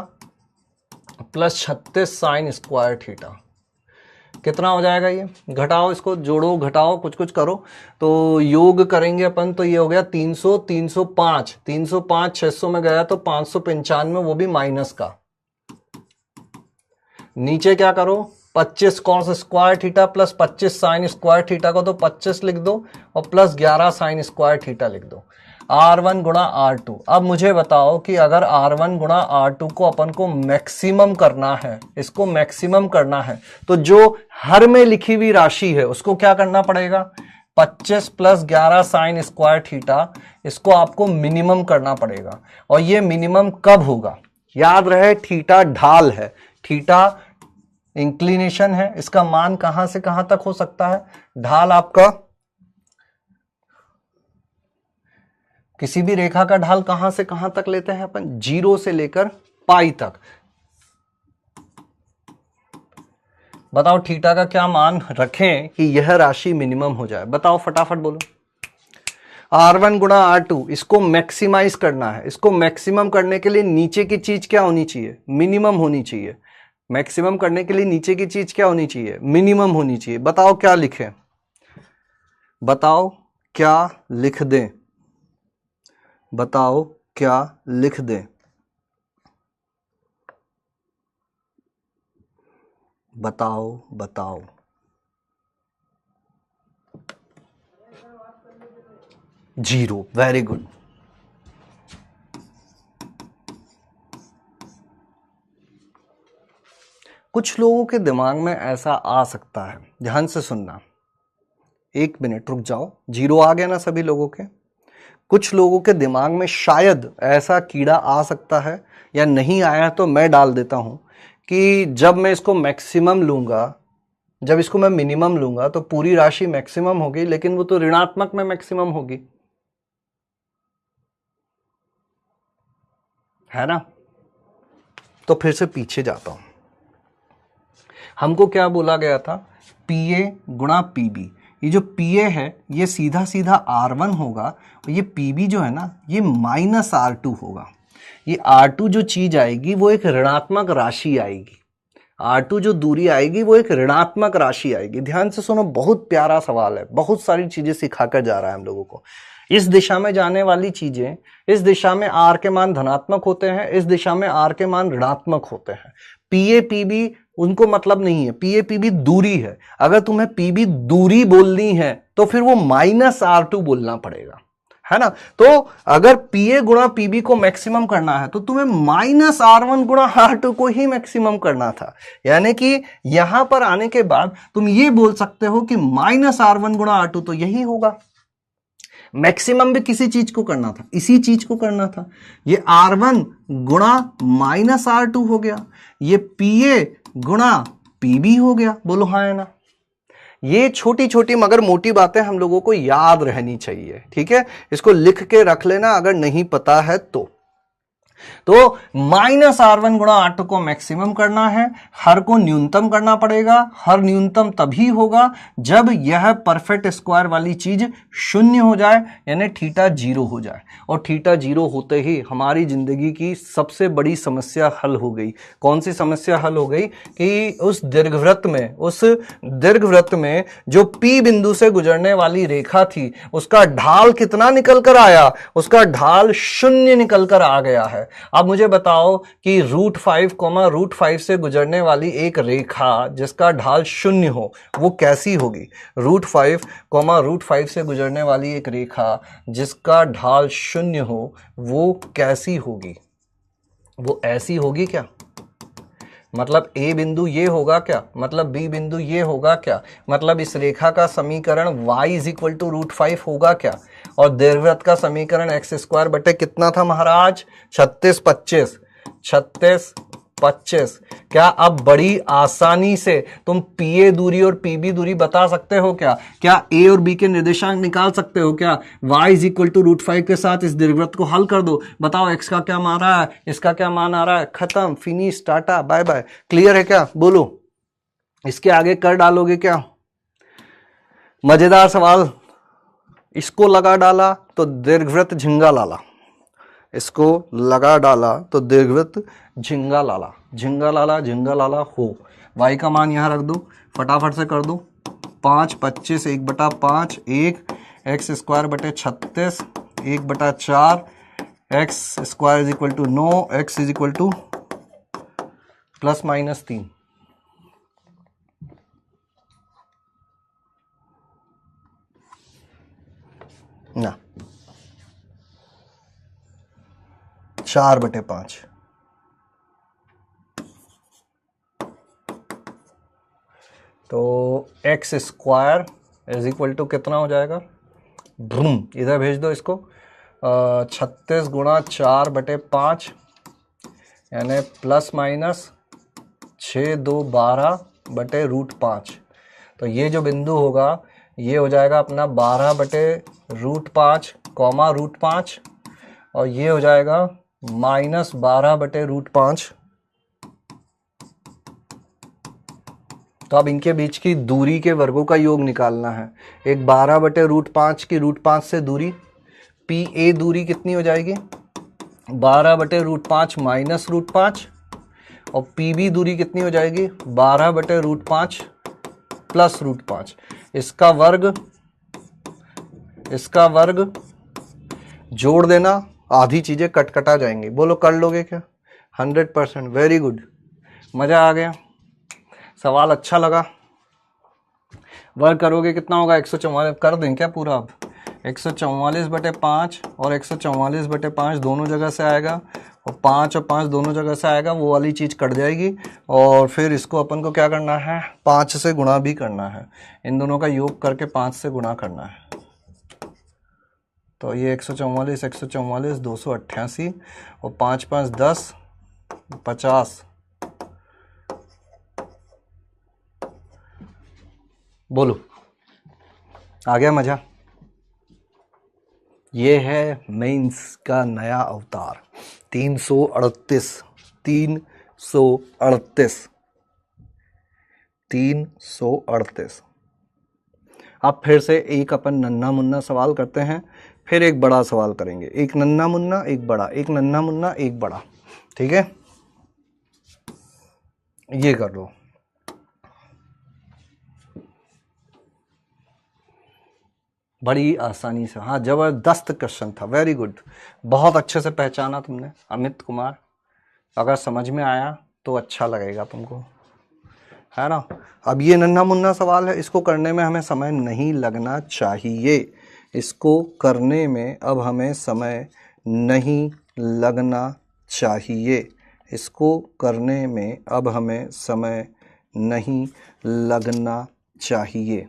plus 36 sine square theta. कितना हो जाएगा ये? घटाओ, इसको जोड़ो घटाओ कुछ कुछ करो, तो योग करेंगे अपन तो ये हो गया 300 305 305 600 में गया तो 595, वो भी माइनस का। नीचे क्या करो, 25 cos square theta plus 25 sine square theta को तो 25 लिख दो और प्लस 11 साइन स्क्वायर थीटा लिख दो। R1 गुणा R2। अब मुझे बताओ कि अगर R1 गुणा R2 को अपन को मैक्सिमम करना है, इसको मैक्सिमम करना है, तो जो हर में लिखी हुई राशि है उसको क्या करना पड़ेगा? 25 प्लस 11 साइन स्क्वायर थीटा, इसको आपको मिनिमम करना पड़ेगा। और ये मिनिमम कब होगा? याद रहे थीटा ढाल है, थीटा इंक्लिनेशन है, इसका मान कहां से कहां तक हो सकता है? ढाल आपका किसी भी रेखा का ढाल कहां से कहां तक लेते हैं अपन? 0 से लेकर पाई तक। बताओ थीटा का क्या मान रखें कि यह राशि मिनिमम हो जाए? बताओ फटाफट बोलो। R1 गुणा R2, इसको मैक्सिमाइज करना है। इसको मैक्सिमम करने के लिए नीचे की चीज क्या होनी चाहिए? मिनिमम होनी चाहिए। मैक्सिमम करने के लिए नीचे की चीज क्या होनी चाहिए? मिनिमम होनी चाहिए। बताओ क्या लिखें? बताओ क्या लिख दें? बताओ क्या लिख दें? बताओ बताओ। जीरो। Very good. कुछ लोगों के दिमाग में ऐसा आ सकता है, ध्यान से सुनना, 1 मिनट रुक जाओ। जीरो आ गया ना सभी लोगों के? कुछ लोगों के दिमाग में शायद ऐसा कीड़ा आ सकता है, या नहीं आया तो मैं डाल देता हूं, कि जब मैं इसको मैक्सिमम लूंगा, जब इसको मैं मिनिमम लूंगा तो पूरी राशि मैक्सिमम होगी, लेकिन वो तो ऋणात्मक में मैक्सिमम होगी, है ना? तो फिर से पीछे जाता हूं। हमको क्या बोला गया था? PA गुणा PB। ये जो PA है ये सीधा सीधा R1 होगा, और ये PB जो है ना ये माइनस R2 होगा। ये R2 जो चीज आएगी वो एक ऋणात्मक राशि आएगी। R2 जो दूरी आएगी वो एक ऋणात्मक राशि आएगी। ध्यान से सुनो, बहुत प्यारा सवाल है, बहुत सारी चीजें सिखाकर जा रहा है हम लोगों को। इस दिशा में जाने वाली चीजें, इस दिशा में R के मान धनात्मक होते हैं, इस दिशा में R के मान ऋणात्मक होते हैं। PA PB उनको मतलब नहीं है, PA PB दूरी है। अगर तुम्हें PB दूरी बोलनी है तो फिर वो माइनस R2 बोलना पड़ेगा, है ना? तो अगर PA गुणा PB को मैक्सिमम करना है तो तुम्हें माइनस R1 गुणा R2 को ही मैक्सिमम करना था। यानी कि यहां पर आने के बाद तुम ये बोल सकते हो कि माइनस R1 गुणा R2 तो यही होगा। मैक्सिमम भी किसी चीज को करना था, इसी चीज को करना था। ये R1 गुणा माइनस R2 हो गया, ये PA गुणा PB हो गया। बोलो हाँ है ना? ये छोटी छोटी मगर मोटी बातें हम लोगों को याद रहनी चाहिए, ठीक है? इसको लिख के रख लेना अगर नहीं पता है तो माइनस R1 गुणा R2 को मैक्सिमम करना है, हर को न्यूनतम करना पड़ेगा। हर न्यूनतम तभी होगा जब यह परफेक्ट स्क्वायर वाली चीज शून्य हो जाए, यानी थीटा 0 हो जाए। और थीटा 0 होते ही हमारी जिंदगी की सबसे बड़ी समस्या हल हो गई। कौन सी समस्या हल हो गई? कि उस दीर्घवृत्त में जो P बिंदु से गुजरने वाली रेखा थी उसका ढाल कितना निकल कर आया? उसका ढाल 0 निकल कर आ गया है। अब मुझे बताओ कि √5 से गुजरने वाली एक रेखा जिसका ढाल 0 हो वो कैसी होगी? √5 से गुजरने वाली एक रेखा जिसका ढाल 0 हो वो कैसी होगी? वो ऐसी होगी क्या? मतलब A बिंदु ये होगा क्या? मतलब B बिंदु ये होगा क्या? मतलब इस रेखा का समीकरण y = √5 होगा क्या? और दीर्घवृत्त का समीकरण x² बटे कितना था महाराज? 36 25। क्या अब बड़ी आसानी से तुम PA दूरी और PB दूरी बता सकते हो क्या? क्या A और B के निर्देशांक निकाल सकते हो क्या? y = √5 के साथ इस दीर्घवृत्त को हल कर दो। बताओ x का क्या मान आ रहा है, इसका क्या मान आ रहा है? खत्म, finish, tata, bye bye. Clear है क्या? बोलो, इसके आगे कर डालोगे क्या? मजेदार सवाल, इसको लगा डाला तो दीर्घवृत्त झिंगा लाला, इसको लगा डाला तो दीर्घवृत्त झिंगा लाला, झिंगा लाला, झिंगा लाला हो। y का मान यहाँ रख दो, फटाफट से कर दो। 5 25 1/5 1 एक्स स्क्वायर बटे 36 1/4 X square is equal to 9 X is equal to ±3। ना 4/5 तो X square is equal to कितना हो जाएगा, भ्रूम इधर भेज दो इसको, 36 गुणा 4/5 यानी ±6 2 12/√5। तो ये जो बिंदु होगा ये हो जाएगा अपना 12/√5 कॉमा √5 और ये हो जाएगा -12/√5। तो अब इनके बीच की दूरी के वर्गों का योग निकालना है। एक 12/√5 की √5 से दूरी, पी ए दूरी कितनी हो जाएगी 12/√5 माइनस √5 और पी बी दूरी कितनी हो जाएगी 12/√5 प्लस √5। इसका वर्ग जोड़ देना, आधी चीजें कटा जाएंगी। बोलो कर लोगे क्या? 100%। वेरी गुड, मजा आ गया, सवाल अच्छा लगा। वर्ग करोगे कितना होगा 144, कर दें क्या पूरा? अब 144/5 और 144/5 दोनों जगह से आएगा और 5 और 5 दोनों जगह से आएगा, वो वाली चीज़ कट जाएगी और फिर इसको अपन को क्या करना है 5 से गुणा भी करना है, इन दोनों का योग करके 5 से गुणा करना है। तो ये 144 144 288 और 5 5 10 50। बोलो आ गया मजा? ये है मेंस का नया अवतार 338 338 338। अब फिर से एक अपन नन्ना मुन्ना सवाल करते हैं, फिर एक बड़ा सवाल करेंगे। एक नन्ना मुन्ना एक बड़ा, एक नन्ना मुन्ना एक बड़ा, ठीक है? ये कर लो। बड़ी आसानी से, हाँ जबरदस्त क्वेश्चन था, वेरी गुड, बहुत अच्छे से पहचाना तुमने अमित कुमार। अगर समझ में आया तो अच्छा लगेगा तुमको, है ना? अब ये नन्ना मुन्ना सवाल है, इसको करने में हमें समय नहीं लगना चाहिए, इसको करने में अब हमें समय नहीं लगना चाहिए, इसको करने में अब हमें समय नहीं लगना चाहिए।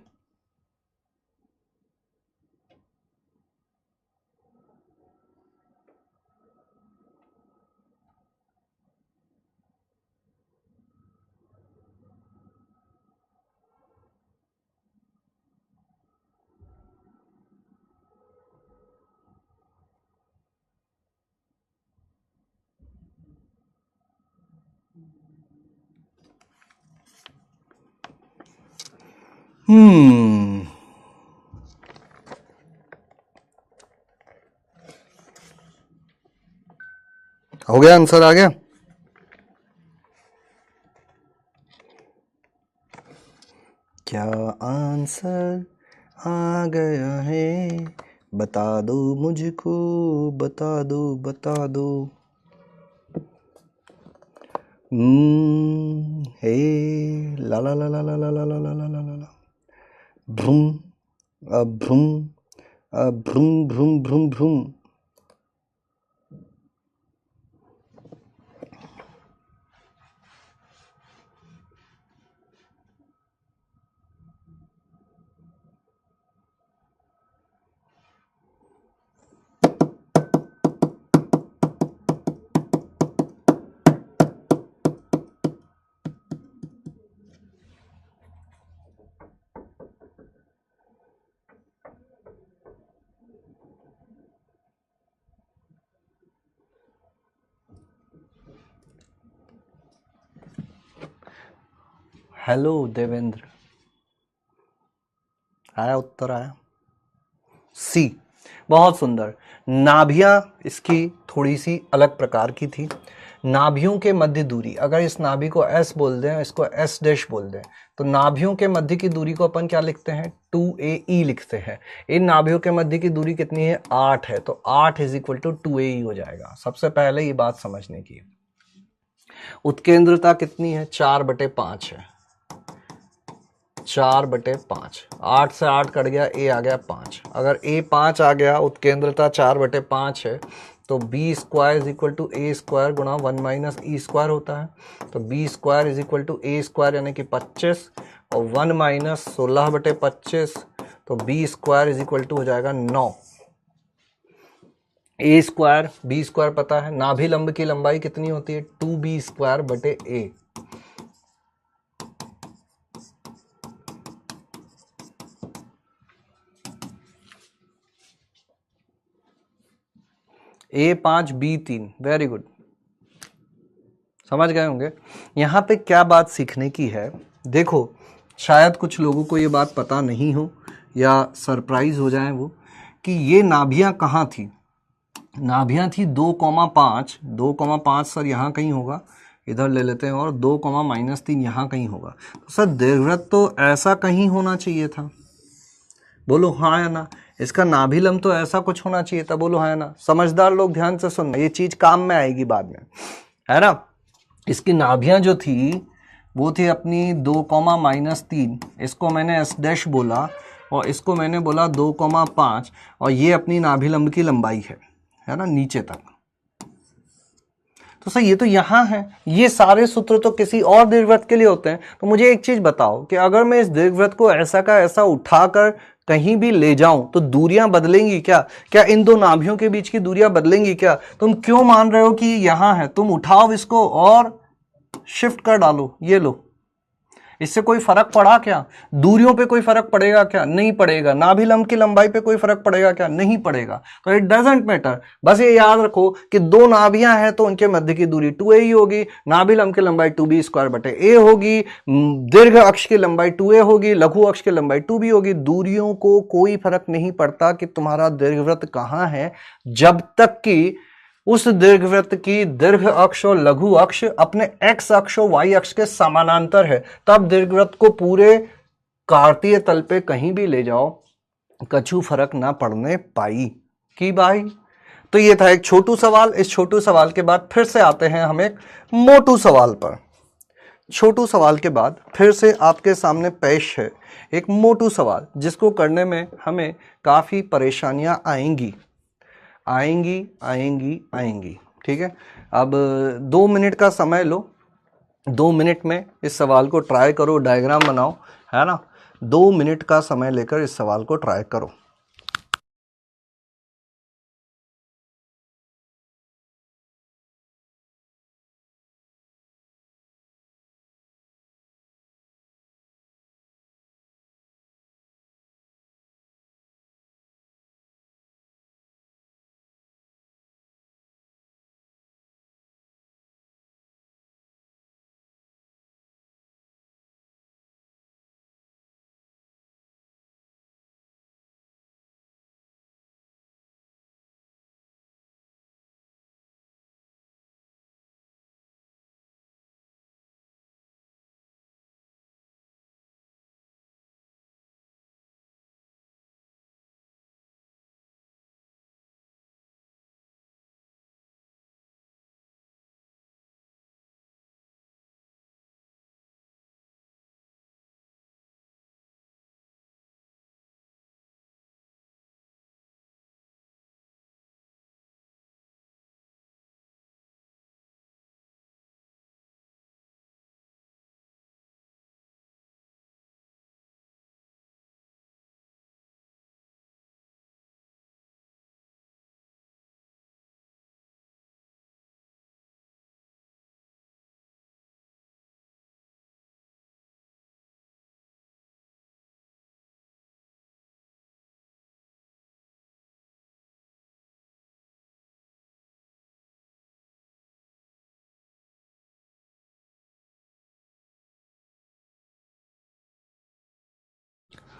हो गया, आंसर आ गया? क्या आंसर आ गया है? बता दो मुझको, बता दो बता दो। हे ला ला ला ला ला ला ला ला ला ला ला ला भ्रूम भ्रूम भ्रूम भ्रूम भ्रूम भ्रूम। हेलो देवेंद्र, आया उत्तर आया? सी। बहुत सुंदर। नाभियां इसकी थोड़ी सी अलग प्रकार की थी। नाभियों के मध्य दूरी, अगर इस नाभि को S बोल दें, इसको S डैश बोल दें, तो नाभियों के मध्य की दूरी को अपन क्या लिखते हैं, 2AE लिखते हैं। इन नाभियों के मध्य की दूरी कितनी है, 8 है, तो 8 इज इक्वल टू 2AE हो जाएगा। सबसे पहले ये बात समझने की। उत्केंद्रता कितनी है, 4/5 है, 4/5। 8 से 8 कट गया, ए आ गया 5। अगर ए 5 आ गया, उत्केंद्रता 4/5 है, तो B square is equal to A square गुणा 1 माइनस ई स्क्वायर होता है। तो B square is equal to A square यानी कि 25 और 1 माइनस 16/25, तो B square is equal to हो जाएगा 9। ए स्क्वायर बी स्क्वायर पता है, नाभि लंब की लंबाई कितनी होती है, 2b स्क्वायर बटे ए। A5 B3, वेरी गुड, समझ गए होंगे। यहाँ पे क्या बात सीखने की है, देखो शायद कुछ लोगों को ये बात पता नहीं हो या सरप्राइज हो जाए वो, कि ये नाभियाँ कहाँ थी। नाभियाँ थी 2,5, 2,5 सर यहाँ कहीं होगा, इधर ले लेते हैं, और 2,-3 यहाँ कहीं होगा। तो सर दीर्घवृत्त तो ऐसा कहीं होना चाहिए था, बोलो हाँ या ना। इसका नाभि लंब तो ऐसा कुछ होना चाहिए था, बोलो हाँ या ना। समझदार लोग ध्यान से सुनना, ये चीज काम में आएगी बाद में, है ना। इसकी नाभियां जो थी वो थी अपनी 2,-3, इसको मैंने एस डैश बोला और इसको मैंने बोला 2,5, और ये अपनी नाभि लंब की लंबाई है ना, नीचे तक। तो सर ये तो यहाँ है, ये सारे सूत्र तो किसी और दीर्घवृत्त के लिए होते हैं। तो मुझे एक चीज बताओ कि अगर मैं इस दीर्घवृत्त को ऐसा का ऐसा उठाकर कहीं भी ले जाऊं तो दूरियां बदलेंगी क्या, क्या इन दो नाभियों के बीच की दूरियां बदलेंगी क्या। तुम क्यों मान रहे हो कि यहां है, तुम उठाओ इसको और शिफ्ट कर डालो, ये लो, इससे कोई फर्क पड़ा क्या, दूरियों पे कोई फर्क पड़ेगा क्या, नहीं पड़ेगा। नाभि लंब की लंबाई पे कोई फर्क पड़ेगा क्या, नहीं पड़ेगा। तो इट डजंट मैटर। बस ये याद रखो कि दो नाभियां हैं तो उनके मध्य की दूरी 2a ही होगी, नाभि लंब की लंबाई 2b स्क्वायर बटे a होगी, दीर्घ अक्ष की लंबाई 2a होगी, लघु अक्ष की लंबाई 2b होगी। दूरियों को कोई फर्क नहीं पड़ता कि तुम्हारा दीर्घवृत्त कहां है, जब तक कि उस दीर्घवृत्त की दीर्घ अक्ष और लघु अक्ष अपने x अक्ष और y अक्ष के समानांतर है। तब दीर्घवृत्त को पूरे कार्तीय तल पे कहीं भी ले जाओ, कछु फर्क ना पड़ने पाई कि भाई। तो ये था एक छोटू सवाल। इस छोटू सवाल के बाद फिर से आते हैं हम एक मोटू सवाल पर। छोटू सवाल के बाद फिर से आपके सामने पेश है एक मोटू सवाल, जिसको करने में हमें काफी परेशानियां आएंगी आएंगी आएंगी आएंगी। ठीक है, अब 2 मिनट का समय लो, 2 मिनट में इस सवाल को ट्राई करो, डायग्राम बनाओ, है ना। 2 मिनट का समय लेकर इस सवाल को ट्राई करो।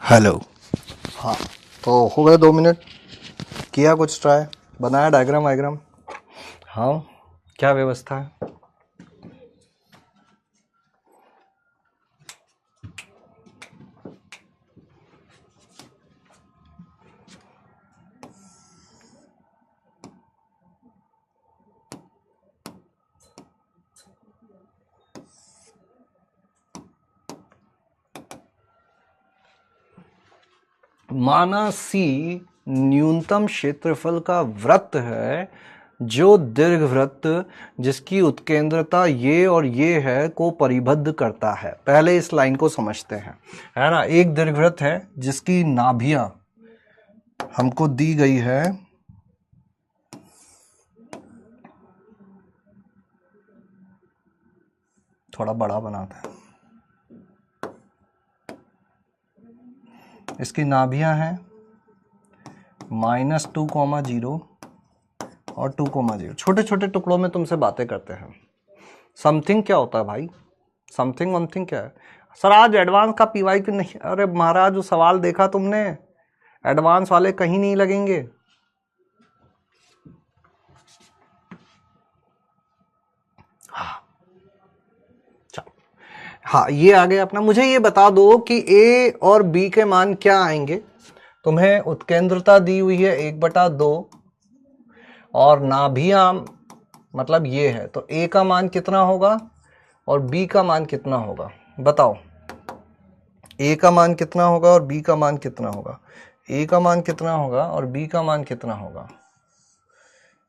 हेलो, हाँ तो हो गए 2 मिनट, किया कुछ ट्राई, बनाया डायग्राम वायग्राम। हाँ, क्या व्यवस्था है? माना सी न्यूनतम क्षेत्रफल का वृत्त है जो दीर्घवृत्त जिसकी उत्केंद्रता ये और ये है को परिबद्ध करता है। पहले इस लाइन को समझते हैं, है ना। एक दीर्घवृत्त है जिसकी नाभियां हमको दी गई है, थोड़ा बड़ा बनाता है, इसकी नाभियां हैं -2,0 और 2,0। छोटे छोटे टुकड़ों में तुमसे बातें करते हैं। समथिंग क्या होता है भाई? समथिंग वमथिंग क्या है? सर आज एडवांस का पीवाई क्यों नहीं? अरे महाराज, जो सवाल देखा तुमने, एडवांस वाले कहीं नहीं लगेंगे। हाँ, ये आ गया अपना। मुझे ये बता दो कि ए और बी के मान क्या आएंगे। तुम्हें उत्केंद्रता दी हुई है 1/2 और नाभियां मतलब ये है, तो ए का मान कितना होगा और बी का मान कितना होगा? बताओ, ए का मान कितना होगा और बी का मान कितना होगा? ए का मान कितना होगा और बी का मान कितना होगा?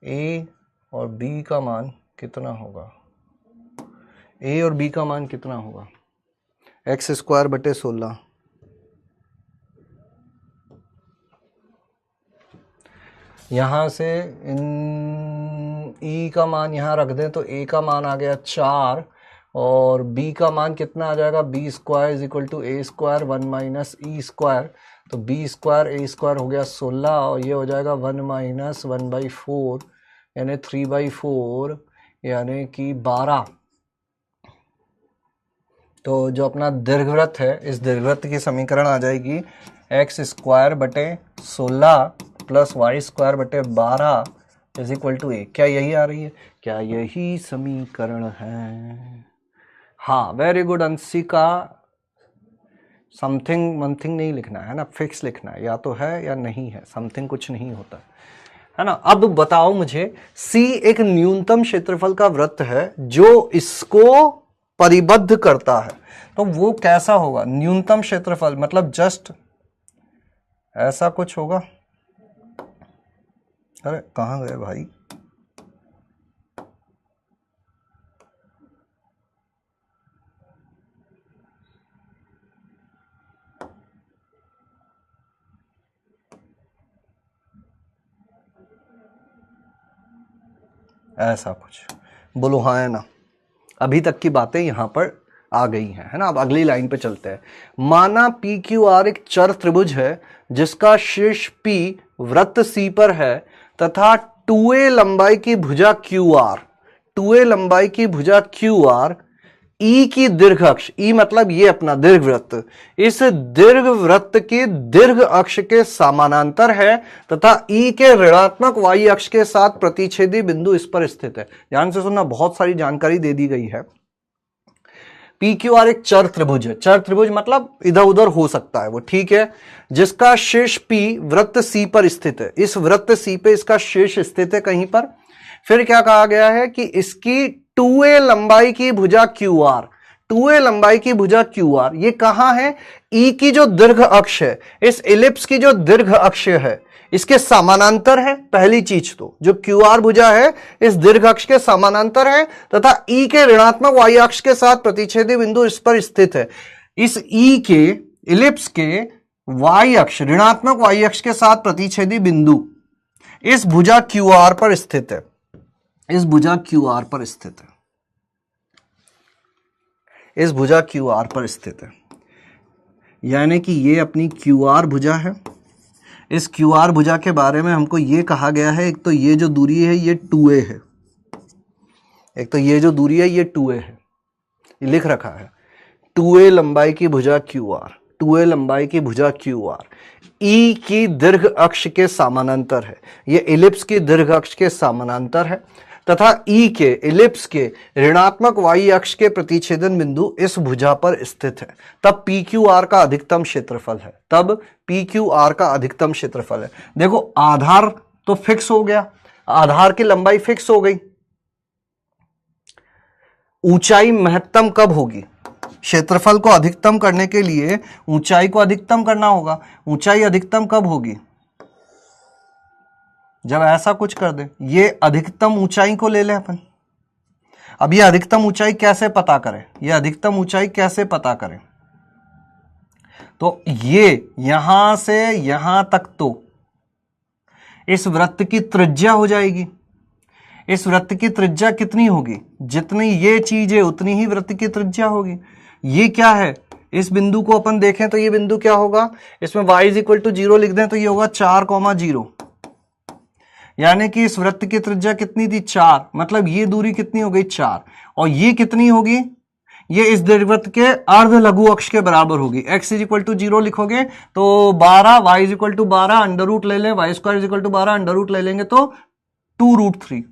ए और बी का मान कितना होगा? ए और बी का मान कितना होगा? x²/16। यहां से ई का मान यहां रख दें तो ए का मान आ गया 4 और बी का मान कितना आ जाएगा? b² = a² 1 - e²। तो b² a² हो गया 16 और ये हो जाएगा 1 - 1/4 यानी 3/4 यानी कि 12। तो जो अपना दीर्घवृत्त है, इस दीर्घवृत्त की समीकरण आ जाएगी x²/16 + y²/12 = a। क्या यही आ रही है? क्या यही समीकरण है? हाँ, वेरी गुड अंशिका। समथिंग वनथिंग नहीं लिखना है ना, फिक्स लिखना है, या तो है या नहीं है, समथिंग कुछ नहीं होता है ना। अब बताओ मुझे, सी एक न्यूनतम क्षेत्रफल का वृत्त है जो इसको परिबद्ध करता है, तो वो कैसा होगा? न्यूनतम क्षेत्रफल मतलब जस्ट ऐसा कुछ होगा। अरे कहां गए भाई? ऐसा कुछ बोलो हाँ है ना। अभी तक की बातें यहां पर आ गई हैं, है ना। अब अगली लाइन पे चलते हैं। माना PQR एक चर त्रिभुज है जिसका शीर्ष P वृत्त C पर है तथा 2a लंबाई की भुजा QR, 2a लंबाई की भुजा QR E की दीर्घ अक्ष, E मतलब ये अपना दीर्घवृत्त, इस दीर्घवृत्त की दीर्घ अक्ष के समानांतर है तथा E के ऋणात्मक y अक्ष के साथ प्रतिच्छेदी बिंदु इस पर स्थित है। ध्यान से सुनना, बहुत सारी जानकारी दे दी गई है। PQR एक चर त्रिभुज है। चर त्रिभुज मतलब इधर उधर हो सकता है वो, ठीक है। जिसका शीर्ष P वृत्त C पर स्थित है। इस वृत्त C पे इसका शीर्ष स्थित है कहीं पर। फिर क्या कहा गया है कि इसकी 2a लंबाई की भुजा QR, 2a लंबाई की भुजा QR ये कहां है? E की जो दीर्घ अक्ष है, इस इलिप्स की जो दीर्घ अक्ष है इसके समानांतर है। पहली चीज तो जो QR भुजा है इस दीर्घ अक्ष के समानांतर है तथा E के ऋणात्मक y अक्ष के साथ प्रतिच्छेदी बिंदु इस पर स्थित है। इस E के इलिप्स के y अक्ष, ऋणात्मक y अक्ष के साथ प्रतिच्छेदी बिंदु इस भुजा QR पर स्थित है। इस भुजा QR पर स्थित है। इस भुजा QR पर स्थित है, यानी कि ये अपनी QR भुजा है। इस QR भुजा के बारे में हमको ये कहा गया है, एक तो ये जो दूरी है ये 2a है, एक तो ये जो दूरी है ये 2a है, ये लिख रखा है 2a लंबाई की भुजा QR, 2a लंबाई की भुजा QR। ई की दीर्घ अक्ष के समानांतर है, ये इलिप्स की दीर्घ अक्ष के समानांतर है तथा ई के इलिप्स के ऋणात्मक वाई अक्ष के प्रतिच्छेदन बिंदु इस भुजा पर स्थित है। तब पी क्यू आर का अधिकतम क्षेत्रफल है, तब पी क्यू आर का अधिकतम क्षेत्रफल है। देखो आधार तो फिक्स हो गया, आधार की लंबाई फिक्स हो गई, ऊंचाई महत्तम कब होगी? क्षेत्रफल को अधिकतम करने के लिए ऊंचाई को अधिकतम करना होगा। ऊंचाई अधिकतम कब होगी? जब ऐसा कुछ कर दे, ये अधिकतम ऊंचाई को ले ले अपन। अब ये अधिकतम ऊंचाई कैसे पता करें? ये अधिकतम ऊंचाई कैसे पता करें? तो ये यहां से यहां तक तो इस वृत्त की त्रिज्या हो जाएगी। इस वृत्त की त्रिज्या कितनी होगी? जितनी ये चीज है उतनी ही वृत्त की त्रिज्या होगी। ये क्या है? इस बिंदु को अपन देखें तो ये बिंदु क्या होगा? इसमें y इज इक्वल टू 0 लिख दें तो ये होगा 4,0, यानी कि इस वृत्त की त्रिज्या कितनी थी? 4। मतलब ये दूरी कितनी हो गई? 4। और ये कितनी होगी? ये इस दीर्घवृत्त के अर्ध लघु अक्ष के बराबर होगी। x इज इक्वल टू 0 लिखोगे तो 12, y is equal to 12 under root ले लें, Y square is equal to 12 under root ले लेंगे तो 2√3।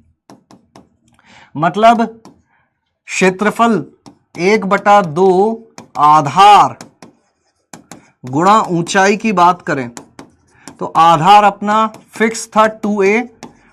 मतलब क्षेत्रफल 1/2 आधार गुणा ऊंचाई की बात करें तो आधार अपना फिक्स था 2a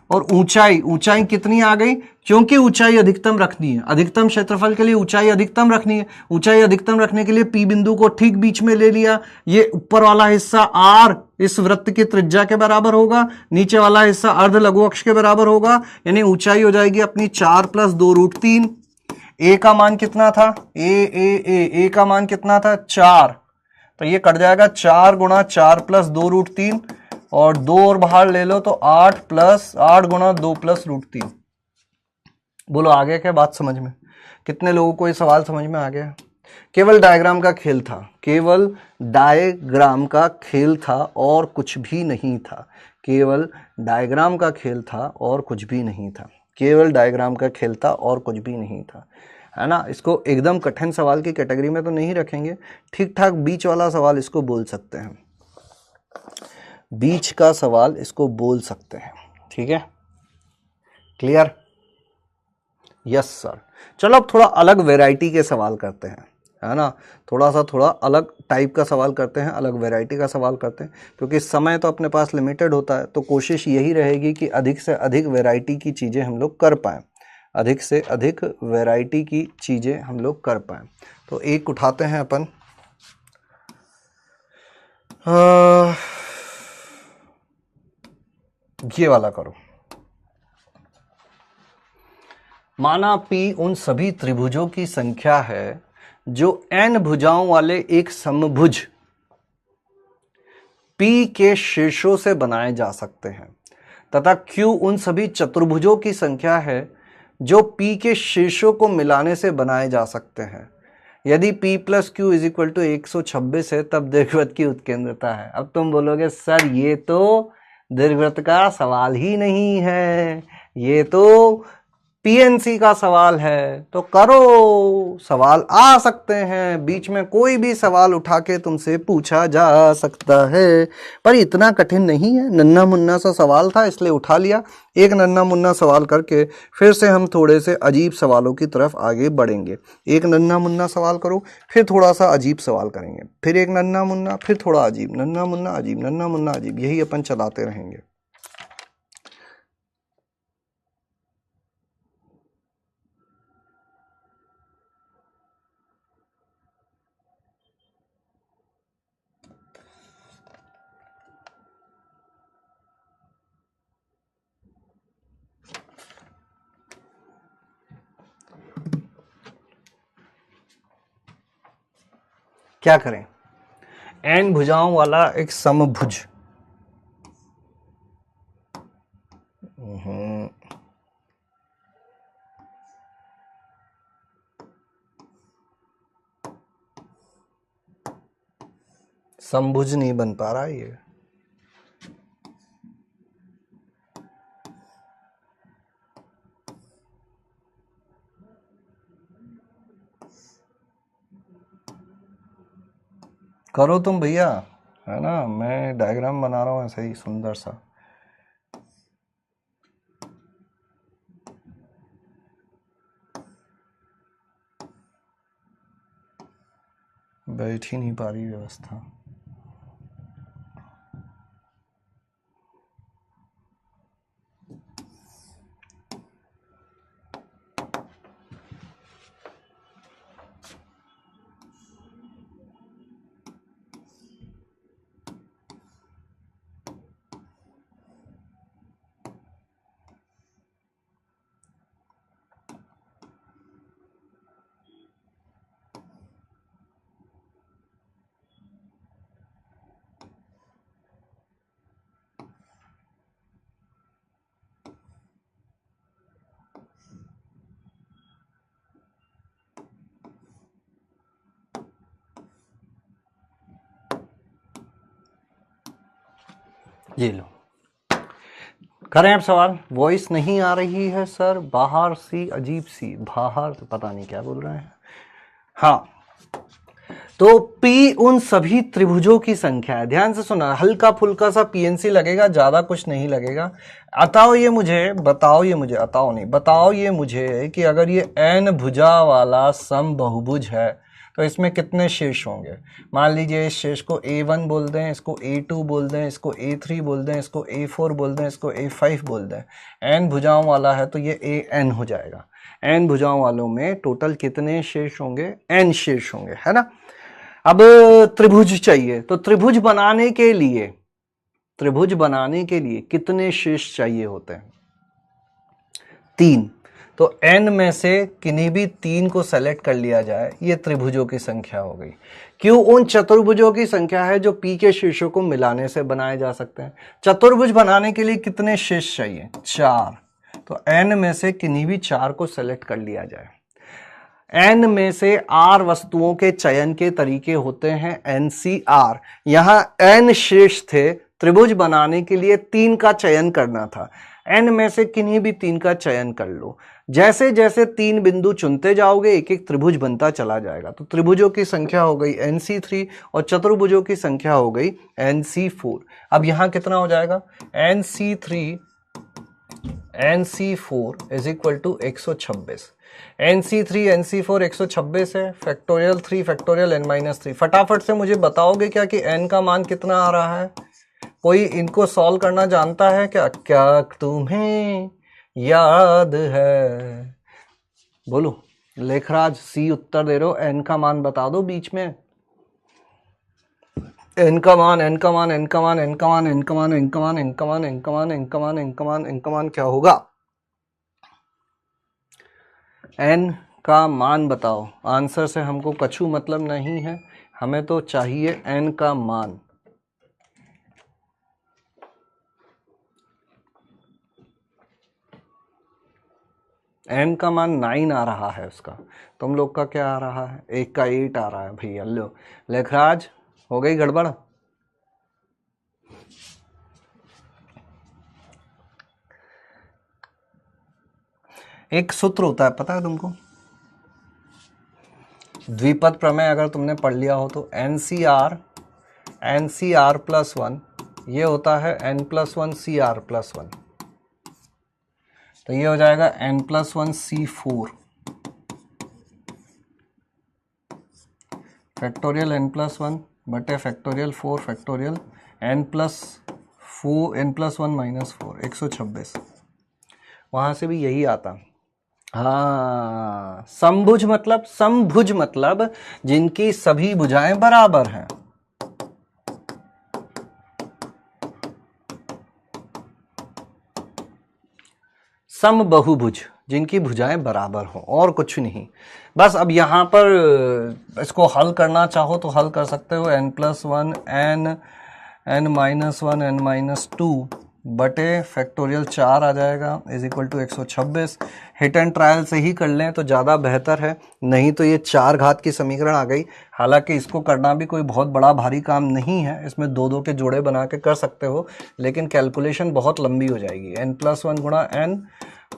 और ऊंचाई कितनी आ गई? क्योंकि ऊंचाई अधिकतम रखनी है, अधिकतम क्षेत्रफल के लिए ऊंचाई अधिकतम रखनी है। ऊंचाई अधिकतम रखने के लिए P बिंदु को ठीक बीच में ले लिया। ये ऊपर वाला हिस्सा R इस वृत्त की त्रिज्या के बराबर होगा, नीचे वाला हिस्सा अर्ध लघु अक्ष के बराबर होगा, यानी ऊंचाई हो जाएगी अपनी 4 + 2√3। ए का मान कितना था? ए का मान कितना था? 4। तो ये कट जाएगा 4 × 4 + 2√3 और 2 और बाहर ले लो तो 8 × 2 + √3। बोलो आ गया क्या बात समझ में? कितने लोगों को ये सवाल समझ में आ गया? केवल डायग्राम का खेल था, केवल डायग्राम का खेल था और कुछ भी नहीं था। केवल डायग्राम का खेल था और कुछ भी नहीं था। केवल डायग्राम का खेल था और कुछ भी नहीं था, है ना। इसको एकदम कठिन सवाल की कैटेगरी में तो नहीं रखेंगे, ठीक ठाक बीच वाला सवाल इसको बोल सकते हैं, बीच का सवाल इसको बोल सकते हैं। ठीक है, क्लियर? Yes sir. चलो अब थोड़ा अलग वैरायटी के सवाल करते हैं, है ना। थोड़ा अलग टाइप का सवाल करते हैं, अलग वैरायटी का सवाल करते हैं, क्योंकि समय तो अपने पास लिमिटेड होता है। तो कोशिश यही रहेगी कि अधिक से अधिक वैरायटी की चीज़ें हम लोग कर पाएँ, अधिक से अधिक वैरायटी की चीज़ें हम लोग कर पाएँ। तो एक उठाते हैं अपन, ये वाला करो। माना P उन सभी त्रिभुजों की संख्या है जो n भुजाओं वाले एक समभुज P के शीर्षों से बनाए जा सकते हैं, तथा Q उन सभी चतुर्भुजों की संख्या है जो P के शीर्षों को मिलाने से बनाए जा सकते हैं। यदि P + Q = 126 है तब दीर्घवृत्त की उत्केंद्रता है। अब तुम बोलोगे सर ये तो दीर्घवृत्त का सवाल ही नहीं है, ये तो पीएनसी का सवाल है। तो करो, सवाल आ सकते हैं, बीच में कोई भी सवाल उठा के तुमसे पूछा जा सकता है, पर इतना कठिन नहीं है। नन्ना मुन्ना सा सवाल था इसलिए उठा लिया। एक नन्ना मुन्ना सवाल करके फिर से हम थोड़े से अजीब सवालों की तरफ आगे बढ़ेंगे। एक नन्ना मुन्ना सवाल करो, फिर थोड़ा सा अजीब सवाल करेंगे, फिर एक नन्ना मुन्ना, फिर थोड़ा अजीब, नन्ना मुन्ना अजीब, नन्ना मुन्ना अजीब, यही अपन चलाते रहेंगे। क्या करें? n भुजाओं वाला एक समभुज, समभुज नहीं बन पा रहा ये। करो तुम भैया, है ना, मैं डायग्राम बना रहा हूँ ऐसे ही सुंदर सा। बैठ ही नहीं पा रही व्यवस्था। ये लो, करें अब सवाल। वॉइस नहीं आ रही है सर, बाहर सी अजीब सी, बाहर तो पता नहीं क्या बोल रहे हैं। हाँ, तो P उन सभी त्रिभुजों की संख्या है। ध्यान से सुना, हल्का फुल्का सा पीएनसी लगेगा, ज्यादा कुछ नहीं लगेगा। बताओ ये मुझे बताओ ये मुझे कि अगर ये n भुजा वाला समबहुभुज है तो इसमें कितने शीर्ष होंगे। मान लीजिए इस शीर्ष को A1 बोल दें, इसको A2 बोल दें, इसको A3 बोल दें, इसको A4 बोल दें, इसको A5 बोल दें। n भुजाओं वाला है तो ये AN हो जाएगा। n भुजाओं वालों में टोटल कितने शीर्ष होंगे, n शीर्ष होंगे, है ना। अब त्रिभुज चाहिए, तो त्रिभुज बनाने के लिए कितने शीर्ष चाहिए होते हैं, 3। तो n में से किन्हीं भी 3 को सेलेक्ट कर लिया जाए, ये त्रिभुजों की संख्या हो गई। क्यों, उन चतुर्भुजों की संख्या है जो P के शीर्षों को मिलाने से बनाए जा सकते हैं। चतुर्भुज बनाने के लिए कितने शीर्ष चाहिए, 4। तो n में से किन्हीं भी 4 को सेलेक्ट कर लिया जाए। n में से r वस्तुओं के चयन के तरीके होते हैं NCR। यहां n शीर्ष थे, त्रिभुज बनाने के लिए 3 का चयन करना था। n में से किन्हीं भी 3 का चयन कर लो। जैसे जैसे 3 बिंदु चुनते जाओगे एक एक त्रिभुज बनता चला जाएगा। तो त्रिभुजों की संख्या हो गई NC3 और चतुर्भुजों की संख्या हो गई NC4। अब यहां कितना हो जाएगा, NC4 is equal to 126। NC3 NC4 126 है, फैक्टोरियल 3 फैक्टोरियल n-3। फटाफट से मुझे बताओगे क्या कि n का मान कितना आ रहा है। कोई इनको सॉल्व करना जानता है क्या, क्या तुम्हें याद है, बोलो। लेखराज सी उत्तर दे रहे हो, n का मान बता दो बीच में। n का मान क्या होगा, n का मान बताओ। आंसर से हमको कछु मतलब नहीं है, हमें तो चाहिए n का मान। n का मान 9 आ रहा है उसका, तुम लोग का क्या आ रहा है, एक का 8 आ रहा है भैया। लो लेखराज, हो गई गड़बड़। एक सूत्र होता है, पता है तुमको, द्विपद प्रमेय अगर तुमने पढ़ लिया हो तो NCR प्लस 1 ये होता है n+1 CR+1। तो ये हो जाएगा n+1 C4 फैक्टोरियल n+1 बटे फैक्टोरियल 4 फैक्टोरियल n+1 - 4 126। वहां से भी यही आता। हाँ, समभुज मतलब जिनकी सभी भुजाएं बराबर हैं। समबहुभुज जिनकी भुजाएं बराबर हो, और कुछ नहीं। बस अब यहां पर इसको हल करना चाहो तो हल कर सकते हो। n+1 n-1 n-2 बटे फैक्टोरियल 4 आ जाएगा is equal to 126। Hit and trial से ही कर लें तो ज़्यादा बेहतर है, नहीं तो ये 4 घात की समीकरण आ गई। हालांकि इसको करना भी कोई बहुत बड़ा भारी काम नहीं है, इसमें 2-2 के जोड़े बना के कर सकते हो, लेकिन कैलकुलेशन बहुत लंबी हो जाएगी। n+1 गुणा n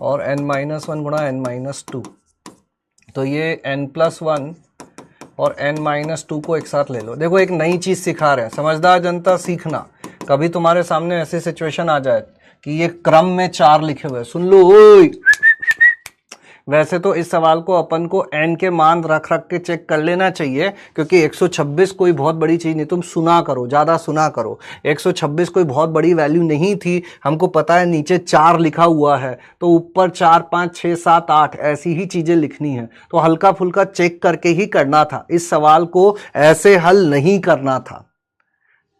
और n-1 गुणा n-2। तो ये n+1 और n-2 को एक साथ ले लो। देखो एक नई चीज सिखा रहे हैं, समझदार जनता सीखना। कभी तुम्हारे सामने ऐसी सिचुएशन आ जाए कि ये क्रम में 4 लिखे हुए, सुन लो ओए। वैसे तो इस सवाल को अपन को n के मान रख रख के चेक कर लेना चाहिए, क्योंकि 126 कोई बहुत बड़ी चीज नहीं। तुम सुना करो, ज्यादा सुना करो। 126 कोई बहुत बड़ी वैल्यू नहीं थी। हमको पता है नीचे 4 लिखा हुआ है, तो ऊपर 4 5 6 7 8 ऐसी ही चीजें लिखनी है। तो हल्का फुल्का चेक करके ही करना था। इस सवाल को ऐसे हल नहीं करना था,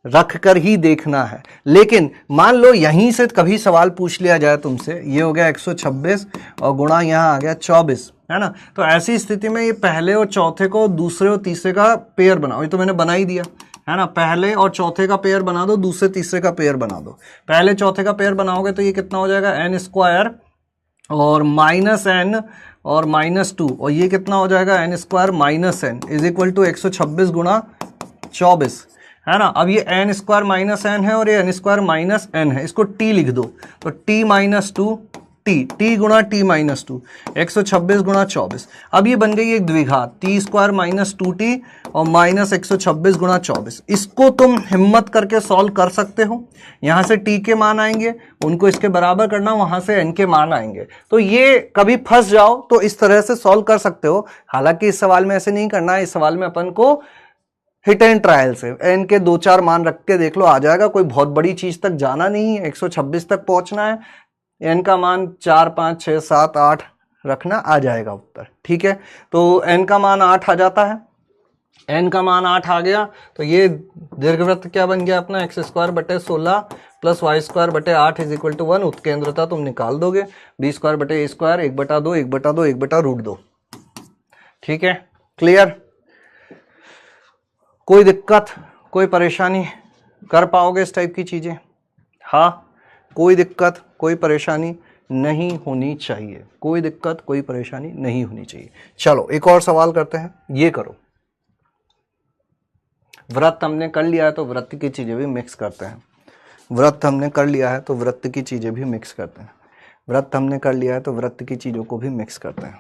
रख कर ही देखना है। लेकिन मान लो यहीं से कभी सवाल पूछ लिया जाए तुमसे, ये हो गया 126 और गुणा यहाँ आ गया 24, है ना। तो ऐसी स्थिति में ये पहले और चौथे को दूसरे और तीसरे का पेयर बनाओ। ये तो मैंने बना ही दिया, है ना। पहले और चौथे का पेयर बना दो, दूसरे तीसरे का पेयर बना दो। पहले चौथे का पेयर बनाओगे तो ये कितना हो जाएगा, n² और -n और -2, और ये कितना हो जाएगा, n² -n is equal to 126 गुणा 24, है ना। अब ये n² -n है और ये n² -n है, इसको t लिख दो। तो t -2 t गुणा t -2, 126 गुणा 24। अब ये बन गई एक द्विघात, t² -2t और -126 गुणा 24। इसको तुम हिम्मत करके सॉल्व कर सकते हो। यहां से t के मान आएंगे, उनको इसके बराबर करना, वहां से n के मान आएंगे। तो ये कभी फंस जाओ तो इस तरह से सॉल्व कर सकते हो। हालांकि इस सवाल में ऐसे नहीं करना है। इस सवाल में अपन को हिट एंड ट्रायल से n के 2-4 मान रख के देख लो, आ जाएगा। कोई बहुत बड़ी चीज तक जाना नहीं है, 126 तक पहुंचना है। n का मान 4 5 6 7 8 रखना, आ जाएगा उत्तर। ठीक है, तो n का मान 8 आ जाता है। n का मान 8 आ गया तो ये दीर्घवृत्त क्या बन गया अपना, x² / 16 plus y² / 8 is equal to 1। उत्केंद्रता तुम निकाल दोगे, b² / a² 1/2 1/2 1/√2। ठीक है, क्लियर। कोई दिक्कत, कोई परेशानी, कर पाओगे इस टाइप की चीजें? हाँ, कोई दिक्कत कोई परेशानी नहीं होनी चाहिए, कोई दिक्कत कोई परेशानी नहीं होनी चाहिए। चलो एक और सवाल करते हैं, ये करो। वृत्त हमने कर लिया है तो वृत्त की चीजें भी मिक्स करते हैं। वृत्त हमने कर लिया है तो वृत्त की चीजें भी मिक्स करते हैं। वृत्त हमने कर लिया है तो वृत्त की चीजों को भी मिक्स करते हैं।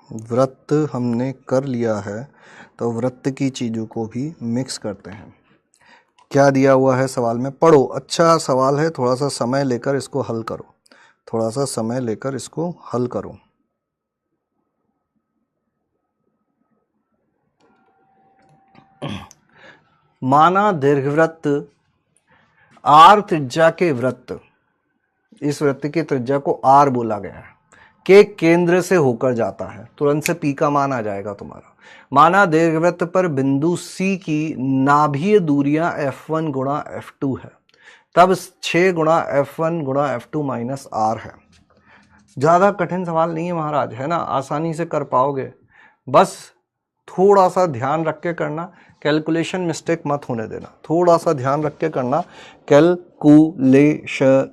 वृत्त हमने कर लिया है तो वृत्त की चीज़ों को भी मिक्स करते हैं। क्या दिया हुआ है सवाल में, पढ़ो। अच्छा सवाल है, थोड़ा सा समय लेकर इसको हल करो, थोड़ा सा समय लेकर इसको हल करो। माना दीर्घवृत्त r त्रिज्या के वृत्त, इस वृत्त की त्रिज्या को r बोला गया है, के केंद्र से होकर जाता है। तुरंत से p का मान आ जाएगा तुम्हारा। माना दीर्घवृत्त पर बिंदु C की नाभीय दूरियां f1 गुणा f2 है, तब 6 गुणा f1 गुणा f2 माइनस r है। ज्यादा कठिन सवाल नहीं है महाराज, है ना, आसानी से कर पाओगे। बस थोड़ा सा ध्यान रख के करना, कैलकुलेशन मिस्टेक मत होने देना। थोड़ा सा ध्यान रख के करना, कैलकुलेशन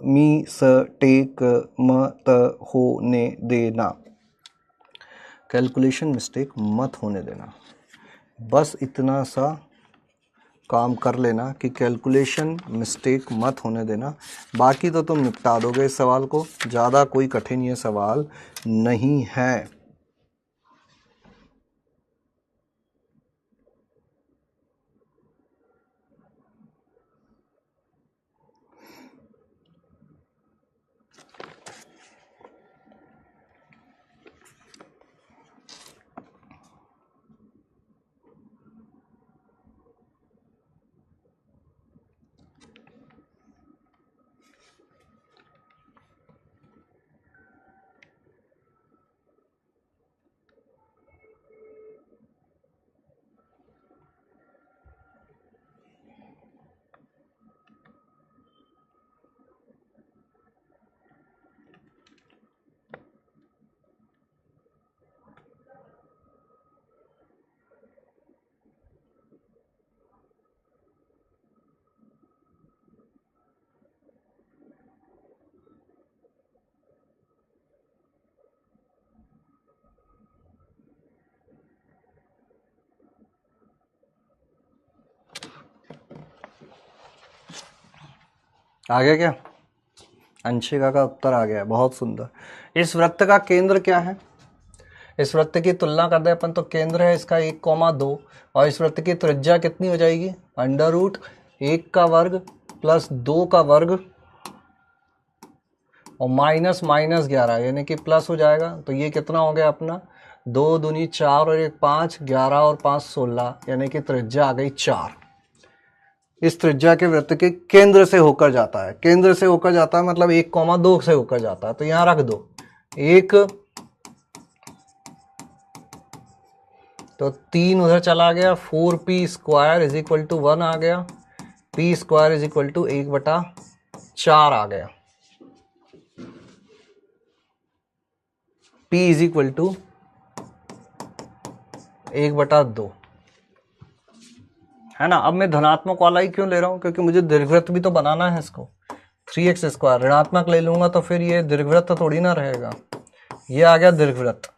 मिस्टेक मत होने देना, कैलकुलेशन मिस्टेक मत होने देना। बस इतना सा काम कर लेना कि कैलकुलेशन मिस्टेक मत होने देना, बाकी तो तुम निपटा दोगे इस सवाल को। ज़्यादा कोई कठिन ये सवाल नहीं है। आ गया क्या? अंशिका का उत्तर आ गया, बहुत सुंदर। इस वृत्त का केंद्र क्या है? इस वृत्त की तुलना कर दे अपन तो केंद्र है इसका 1,2 और इस वृत्त की त्रिज्या कितनी हो जाएगी? √1 का वर्ग प्लस 2 का वर्ग और माइनस माइनस 11 यानी कि प्लस हो जाएगा। तो ये कितना हो गया अपना? 2 दूनी 4 और 1 5, 11 और 5 16 यानी कि त्रिज्या आ गई 4। इस त्रिज्या के वृत्त के केंद्र से होकर जाता है। केंद्र से होकर जाता है मतलब 1,2 से होकर जाता है। तो यहां रख दो 1, तो 3 उधर चला गया, 4p² = 1 आ गया, p² = 1/4 आ गया, p = 1/2 है ना। अब मैं धनात्मक वाला ही क्यों ले रहा हूं? क्योंकि मुझे दीर्घवृत्त भी तो बनाना है इसको। 3x², ऋणात्मक ले लूंगा तो फिर ये दीर्घवृत्त थोड़ी ना रहेगा। ये आ गया दीर्घवृत्त।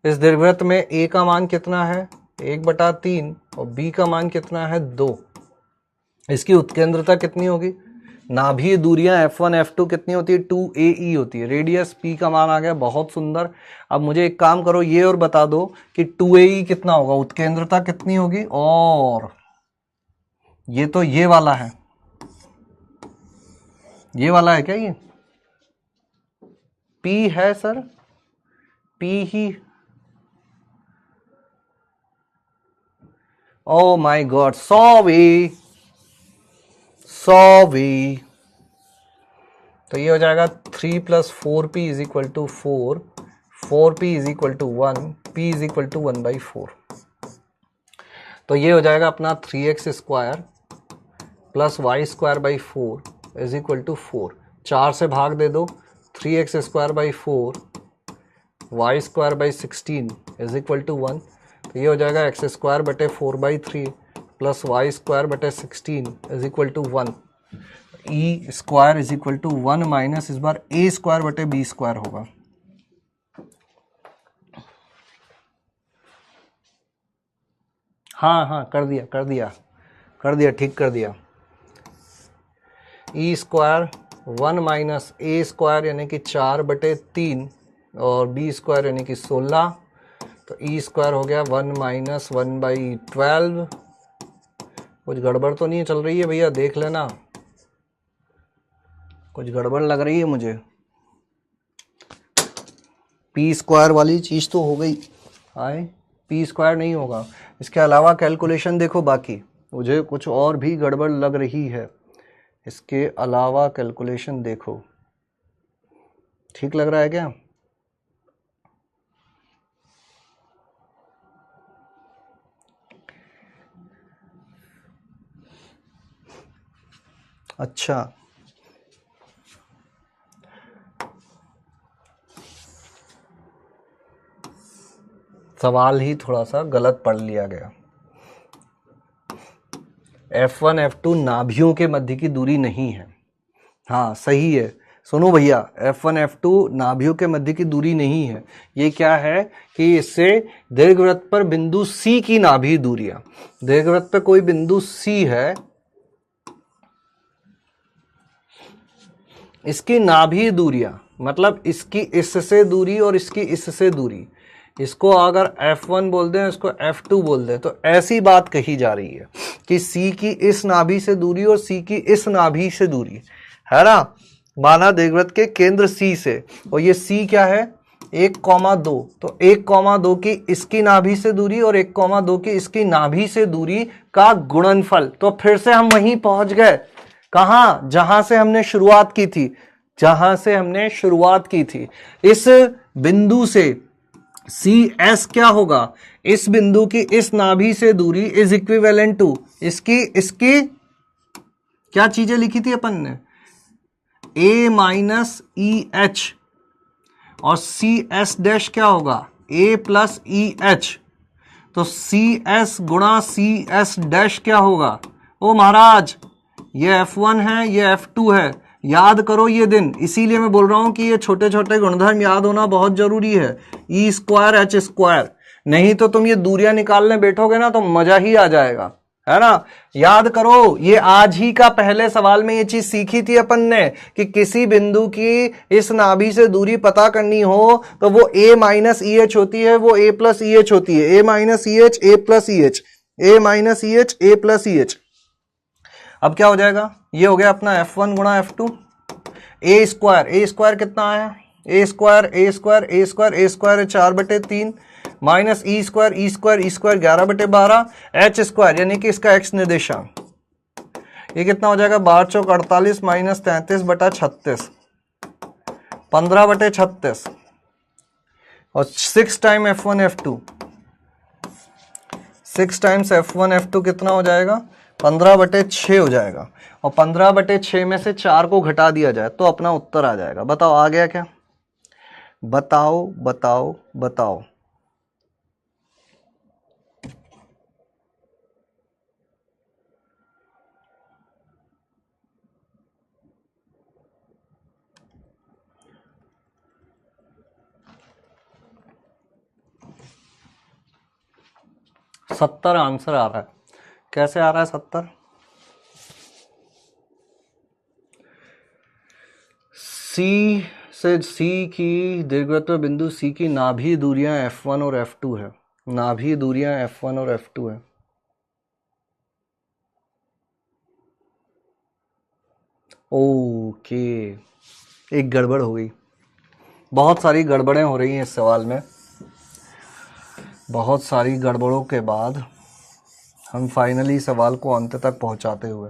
इस दीर्घवृत्त में a का मान कितना है? 1/3 और b का मान कितना है? 2। इसकी उत्केंद्रता कितनी होगी? नाभीय दूरियां F1 F2 कितनी होती है? 2ae होती है। रेडियस p का मान आ गया, बहुत सुंदर। अब मुझे एक काम करो, ये और बता दो कि 2ae कितना होगा, उत्केंद्रता कितनी होगी? और ये तो ये वाला है, ये वाला है क्या? ये p है sir, p he. Oh my God, 100 तो ये हो जाएगा 3 + 4p = 4, 4p = 1, p = 1/4। तो ये हो जाएगा अपना 3x² + y² / 4 = 4। 4 से भाग दे दो, 3x² / 4 y² / 16 = 1। तो ये हो जाएगा x² / 4/3 + y² / 16 = 1। e² = 1 माइनस इस बार a² / b² होगा। हाँ कर दिया ठीक कर दिया। e² 1 माइनस a² यानी कि 4/3 और b² यानी कि 16। तो e² हो गया 1 माइनस 1/12। कुछ गड़बड़ तो नहीं चल रही है भैया? देख लेना, कुछ गड़बड़ लग रही है मुझे। p² वाली चीज तो हो गई, आए p² नहीं होगा। इसके अलावा कैलकुलेशन देखो, बाकी मुझे कुछ और भी गड़बड़ लग रही है। इसके अलावा कैलकुलेशन देखो, ठीक लग रहा है क्या? अच्छा, सवाल ही थोड़ा सा गलत पढ़ लिया गया। F1 F2 नाभियों के मध्य की दूरी नहीं है। हाँ सही है, सुनो भैया, F1 F2 नाभियों के मध्य की दूरी नहीं है। ये क्या है कि इससे दीर्घवृत्त पर बिंदु C की नाभीय दूरियां, दीर्घवृत्त पर कोई बिंदु C है, इसकी नाभीय दूरियां मतलब इसकी इससे दूरी और इसकी इससे दूरी, इसको अगर F1 बोल दें, इसको F2 बोल दें, तो ऐसी बात कही जा रही है कि C की इस नाभि से दूरी और C की इस नाभि से दूरी है ना, माना दीर्घवृत्त के केंद्र C से, और ये C क्या है 1,2, तो 1,2 की इसकी नाभि से दूरी और 1,2 की इसकी नाभि से दूरी का गुणनफल। तो फिर से हम वहीं पहुंच गए, कहां? जहां से हमने शुरुआत की थी, इस बिंदु से CS क्या होगा? इस बिंदु की इस नाभि से दूरी इज इक्विवेलेंट टू इसकी क्या चीजें लिखी थी अपन ने? A माइनस EH और CS डैश क्या होगा? A plus EH। तो CS गुणा CS डैश क्या होगा? ओ महाराज, ये F1 है, ये F2 है, याद करो ये दिन। इसीलिए मैं बोल रहा हूं कि ये छोटे छोटे गुणधर्म याद होना बहुत जरूरी है। E² H², नहीं तो तुम ये दूरियां निकालने बैठोगे ना तो मजा ही आ जाएगा, है ना। याद करो, ये आज ही का पहले सवाल में ये चीज सीखी थी अपन ने कि किसी बिंदु की इस नाभि से दूरी पता करनी हो तो वो a माइनस ई एच होती है, वो a प्लस ई एच होती है, a minus E H A plus E H, a minus E H A plus E H. अब क्या हो जाएगा, ये हो गया अपना f1 गुणा f2, ए स्क्वायर कितना आया, ए स्क्वायर ए स्क्वायर ए स्क्वायर ए स्क्वायर है 4/3 minus E square 11/12 H square यानी कि इसका एक्स निर्देशांक, ये कितना हो जाएगा 12 चौक 48 माइनस 33/36 15/36 और 6 time f1 f2, 6 times f1 f2 कितना हो जाएगा 15/6 हो जाएगा और 15/6 में से 4 को घटा दिया जाए तो अपना उत्तर आ जाएगा। बताओ आ गया क्या, बताओ बताओ बताओ। सत्तर आंसर आ रहा है, कैसे आ रहा है 70? सी से सी की दीर्घवृत्त बिंदु सी की नाभि दूरियां F1 और F2 है, नाभि दूरियां F1 और F2 है। ओके, एक गड़बड़ हो गई, बहुत सारी गड़बड़ें हो रही हैं इस सवाल में। बहुत सारी गड़बड़ों के बाद हम फाइनली सवाल को अंत तक पहुंचाते हुए,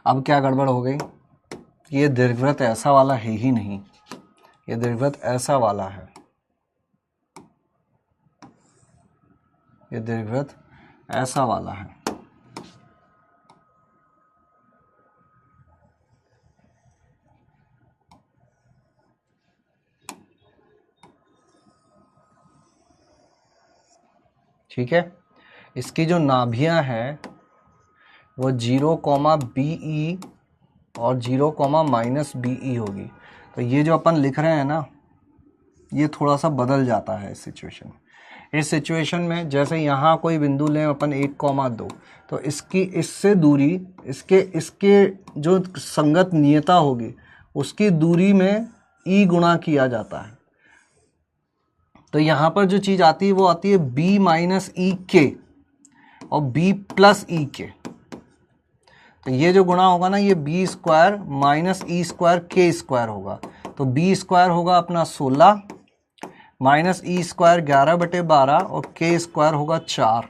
अब क्या गड़बड़ हो गई, ये दीर्घवृत्त ऐसा वाला है ही नहीं, ये दीर्घवृत्त ऐसा वाला है, ये दीर्घवृत्त ऐसा वाला है। ठीक है, इसकी जो नाभियां हैं वो 0, BE और 0, -BE होगी। तो ये जो अपन लिख रहे हैं ना, ये थोड़ा सा बदल जाता है इस सिचुएशन में। इस सिचुएशन में जैसे यहाँ कोई बिंदु लें अपन 1, 2, तो इसकी इससे दूरी इसके जो संगत नियता होगी उसकी दूरी में E गुणा किया जाता है। तो यहाँ पर जो चीज आती है वो आती है B माइनस ई के और B प्लस ई के। तो ये जो गुणा होगा ना, ये B square minus E square के स्क्वायर होगा। तो B स्क्वायर होगा अपना 16 माइनस ई स्क्वायर 11/12 और के स्क्वायर होगा 4।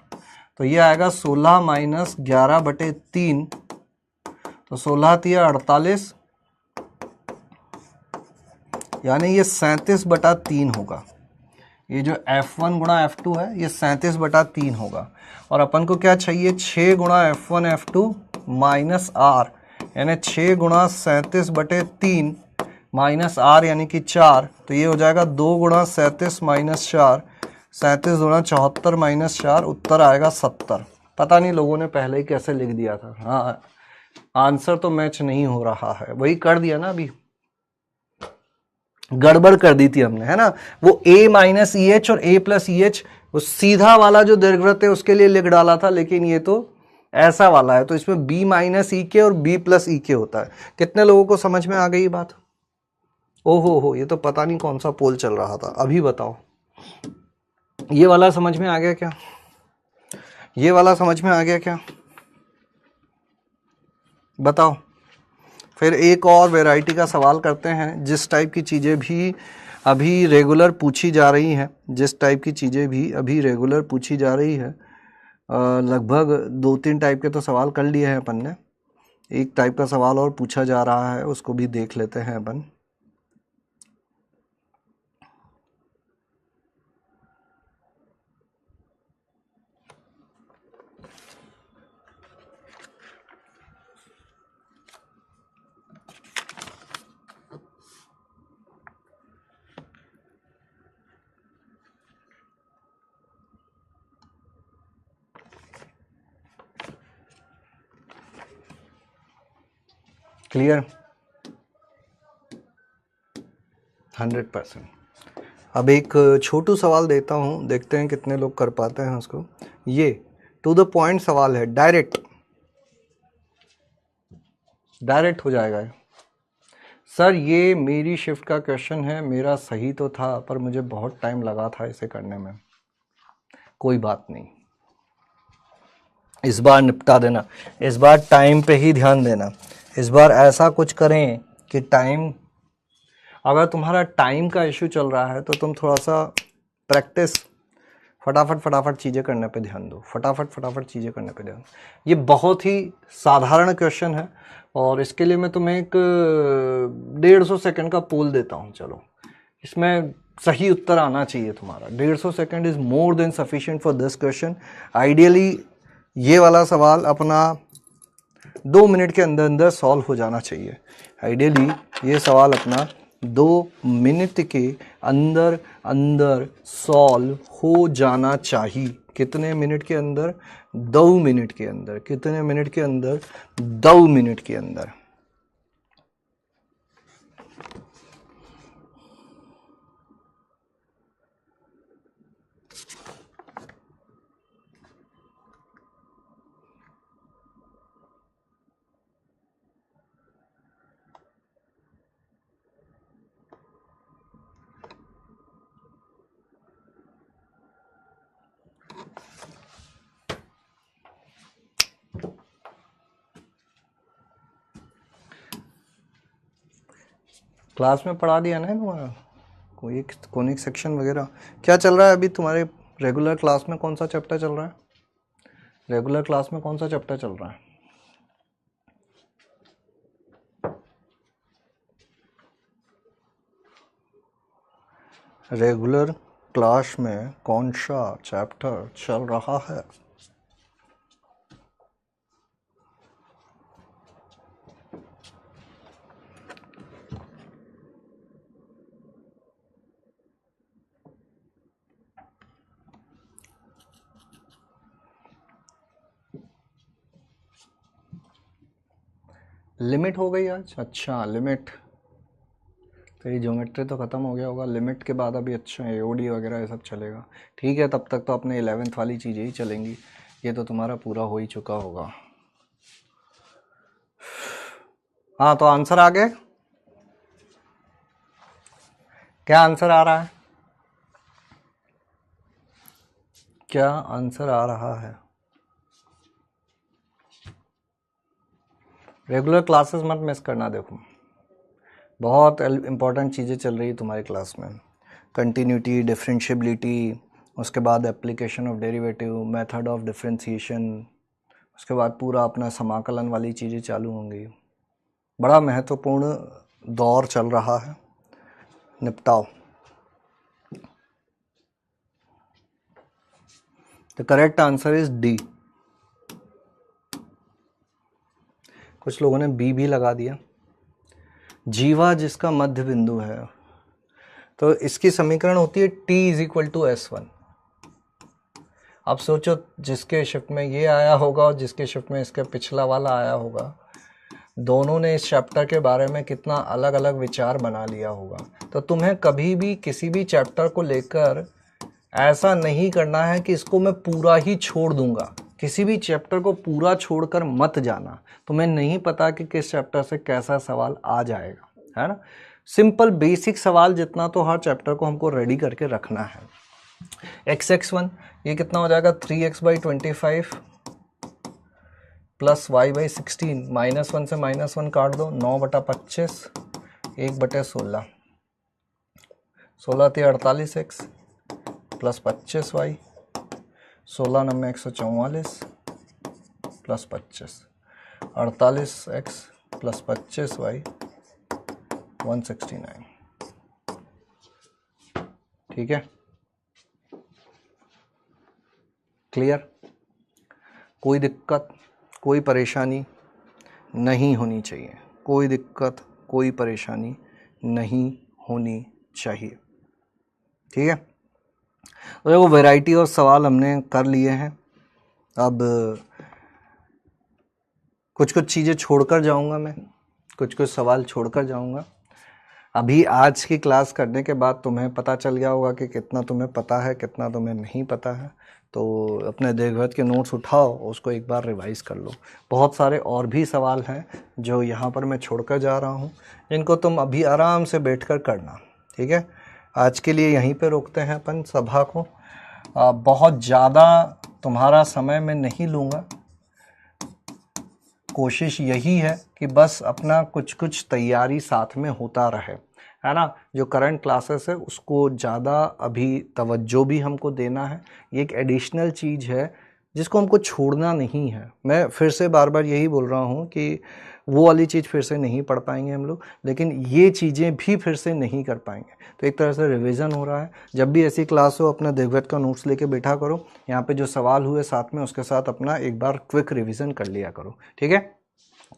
तो ये आएगा 16 माइनस 11/3, तो 16 तिया 48, यानी ये 37/3 होगा। ये जो F1 गुणा F2 है ये 37/3 होगा। और अपन को क्या चाहिए, 6 गुणा F1 F2 माइनस R, यानी 6 गुणा 37/3 माइनस R यानी कि 4। तो ये हो जाएगा 2 गुणा 37 माइनस 4, 37 गुणा 74 माइनस 4, उत्तर आएगा 70। पता नहीं लोगों ने पहले ही कैसे लिख दिया था। हाँ, आंसर तो मैच नहीं हो रहा है, वही कर दिया ना, अभी गड़बड़ कर दी थी हमने, है ना। वो a माइनस ई एच और a प्लस ई एच, वो सीधा वाला जो दीर्घवृत्त है उसके लिए लिख डाला था, लेकिन ये तो ऐसा वाला है, तो इसमें b माइनस ई के और b प्लस ई के होता है। कितने लोगों को समझ में आ गई बात? ओहो हो, ये तो पता नहीं कौन सा पोल चल रहा था। अभी बताओ, ये वाला समझ में आ गया क्या? ये वाला समझ में आ गया क्या? बताओ। फिर एक और वैरायटी का सवाल करते हैं, जिस टाइप की चीज़ें भी अभी रेगुलर पूछी जा रही हैं, जिस टाइप की चीज़ें भी अभी रेगुलर पूछी जा रही है, लगभग 2-3 टाइप के तो सवाल कर लिए हैं अपन ने। एक टाइप का सवाल और पूछा जा रहा है, उसको भी देख लेते हैं अपन। क्लियर? 100%। अब एक छोटू सवाल देता हूँ, देखते हैं कितने लोग कर पाते हैं उसको। ये टू द पॉइंट सवाल है, डायरेक्ट हो जाएगा। सर ये मेरी शिफ्ट का क्वेश्चन है, मेरा सही तो था पर मुझे बहुत टाइम लगा था इसे करने में। कोई बात नहीं, इस बार निपटा देना, इस बार टाइम पे ही ध्यान देना। इस बार ऐसा कुछ करें कि टाइम, अगर तुम्हारा टाइम का इशू चल रहा है तो तुम थोड़ा सा प्रैक्टिस, फटाफट चीज़ें करने पे ध्यान दो, फटाफट चीज़ें करने पे ध्यान। ये बहुत ही साधारण क्वेश्चन है और इसके लिए मैं तुम्हें एक 150 सेकंड का पोल देता हूँ। चलो, इसमें सही उत्तर आना चाहिए तुम्हारा। 150 second is more than sufficient for this question. Ideally ये वाला सवाल अपना 2 मिनट के अंदर अंदर सॉल्व हो जाना चाहिए। आइडियली ये सवाल अपना 2 मिनट के अंदर अंदर सॉल्व हो जाना चाहिए। कितने मिनट के अंदर? 2 मिनट के अंदर। कितने मिनट के अंदर? 2 मिनट के अंदर। क्लास में पढ़ा दिया ना तुम्हारा कोई एक कोनिक सेक्शन वगैरह? क्या चल रहा है अभी तुम्हारे रेगुलर क्लास में? कौन सा चैप्टर चल रहा है रेगुलर क्लास में? कौन सा चैप्टर चल रहा है? रेगुलर क्लास में कौन सा चैप्टर चल रहा है? लिमिट हो गई आज? अच्छा, लिमिट तो ये ज्योमेट्री तो ख़त्म हो गया होगा। लिमिट के बाद अभी अच्छा एओडी वगैरह ये सब चलेगा। ठीक है, तब तक तो अपने 11th वाली चीज़ें ही चलेंगी। ये तो तुम्हारा पूरा हो ही चुका होगा। हाँ, तो आंसर आ गए? क्या आंसर आ रहा है? क्या आंसर आ रहा है? रेगुलर क्लासेस मत मिस करना। देखो, बहुत इंपॉर्टेंट चीज़ें चल रही है तुम्हारी क्लास में। कंटिन्यूटी, डिफरेंशिएबिलिटी, उसके बाद application of derivative, method of differentiation, उसके बाद पूरा अपना समाकलन वाली चीज़ें चालू होंगी। बड़ा महत्वपूर्ण दौर चल रहा है, निपटाओ। The correct answer is D. कुछ लोगों ने बी भी लगा दिया। जीवा जिसका मध्य बिंदु है, तो इसकी समीकरण होती है t is equal to S1। अब सोचो, जिसके शिफ्ट में ये आया होगा और जिसके शिफ्ट में इसका पिछला वाला आया होगा, दोनों ने इस चैप्टर के बारे में कितना अलग अलग विचार बना लिया होगा। तो तुम्हें कभी भी किसी भी चैप्टर को लेकर ऐसा नहीं करना है कि इसको मैं पूरा ही छोड़ दूंगा। किसी भी चैप्टर को पूरा छोड़कर मत जाना। तुम्हें नहीं पता कि किस चैप्टर से कैसा सवाल आ जाएगा, है ना। सिंपल बेसिक सवाल जितना तो हर चैप्टर को हमको रेडी करके रखना है। x(1) ये कितना हो जाएगा? 3x/25 plus y/16। -1 से -1 काट दो, 9/25, 1/16, 16 × 48x plus 25y, 16 9 144 plus 25, 48x plus 25y 169। ठीक है, क्लियर? कोई दिक्कत, कोई परेशानी नहीं होनी चाहिए। कोई दिक्कत, कोई परेशानी नहीं होनी चाहिए। ठीक है, तो देखो वैरायटी और सवाल हमने कर लिए हैं। अब कुछ कुछ चीज़ें छोड़कर जाऊंगा मैं, कुछ कुछ सवाल छोड़कर जाऊंगा। अभी आज की क्लास करने के बाद तुम्हें पता चल गया होगा कि कितना तुम्हें पता है, कितना तुम्हें नहीं पता है। तो अपने दीर्घवृत्त के नोट्स उठाओ, उसको एक बार रिवाइज़ कर लो। बहुत सारे और भी सवाल हैं जो यहाँ पर मैं छोड़कर जा रहा हूँ, जिनको तुम अभी आराम से बैठकर करना, ठीक है। आज के लिए यहीं पे रोकते हैं अपन सभा को। बहुत ज़्यादा तुम्हारा समय मैं नहीं लूँगा। कोशिश यही है कि बस अपना कुछ कुछ तैयारी साथ में होता रहे, है ना। जो करंट क्लासेस है उसको ज़्यादा अभी तवज्जो भी हमको देना है। ये एक एडिशनल चीज़ है जिसको हमको छोड़ना नहीं है। मैं फिर से बार बार यही बोल रहा हूँ कि वो वाली चीज़ फिर से नहीं पढ़ पाएंगे हम लोग, लेकिन ये चीज़ें भी फिर से नहीं कर पाएंगे। तो एक तरह से रिवीजन हो रहा है। जब भी ऐसी क्लास हो अपना दीर्घवृत्त का नोट्स लेके बैठा करो, यहाँ पे जो सवाल हुए साथ में उसके साथ अपना एक बार क्विक रिवीजन कर लिया करो, ठीक है।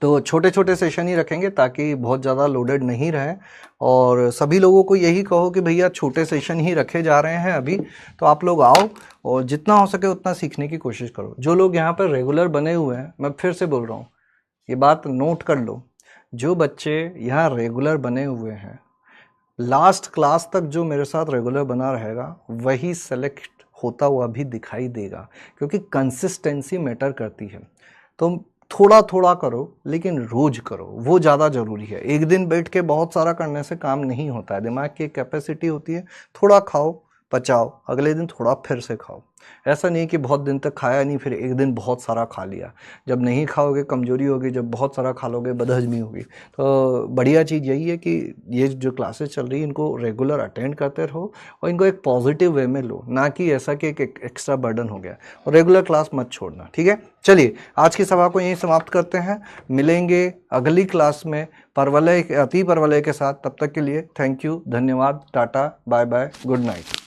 तो छोटे छोटे सेशन ही रखेंगे ताकि बहुत ज़्यादा लोडेड नहीं रहे, और सभी लोगों को यही कहो कि भैया छोटे सेशन ही रखे जा रहे हैं अभी, तो आप लोग आओ और जितना हो सके उतना सीखने की कोशिश करो। जो लोग यहाँ पर रेगुलर बने हुए हैं, मैं फिर से बोल रहा हूँ, ये बात नोट कर लो, जो बच्चे यहाँ रेगुलर बने हुए हैं, लास्ट क्लास तक जो मेरे साथ रेगुलर बना रहेगा वही सेलेक्ट होता हुआ भी दिखाई देगा, क्योंकि कंसिस्टेंसी मैटर करती है। तो थोड़ा थोड़ा करो लेकिन रोज करो, वो ज़्यादा ज़रूरी है। एक दिन बैठ के बहुत सारा करने से काम नहीं होता है। दिमाग की एक कैपेसिटी होती है, थोड़ा खाओ पचाओ, अगले दिन थोड़ा फिर से खाओ। ऐसा नहीं कि बहुत दिन तक खाया नहीं फिर एक दिन बहुत सारा खा लिया। जब नहीं खाओगे कमजोरी होगी, जब बहुत सारा खा लोगे बदहजमी होगी। तो बढ़िया चीज़ यही है कि ये जो क्लासेस चल रही है इनको रेगुलर अटेंड करते रहो और इनको एक पॉजिटिव वे में लो, ना कि ऐसा कि एक एक्स्ट्रा बर्डन हो गया। और रेगुलर क्लास मत छोड़ना, ठीक है। चलिए आज की सभा को यहीं समाप्त करते हैं, मिलेंगे अगली क्लास में परवलय अति परवलय के साथ। तब तक के लिए थैंक यू, धन्यवाद, tata, bye bye, good night.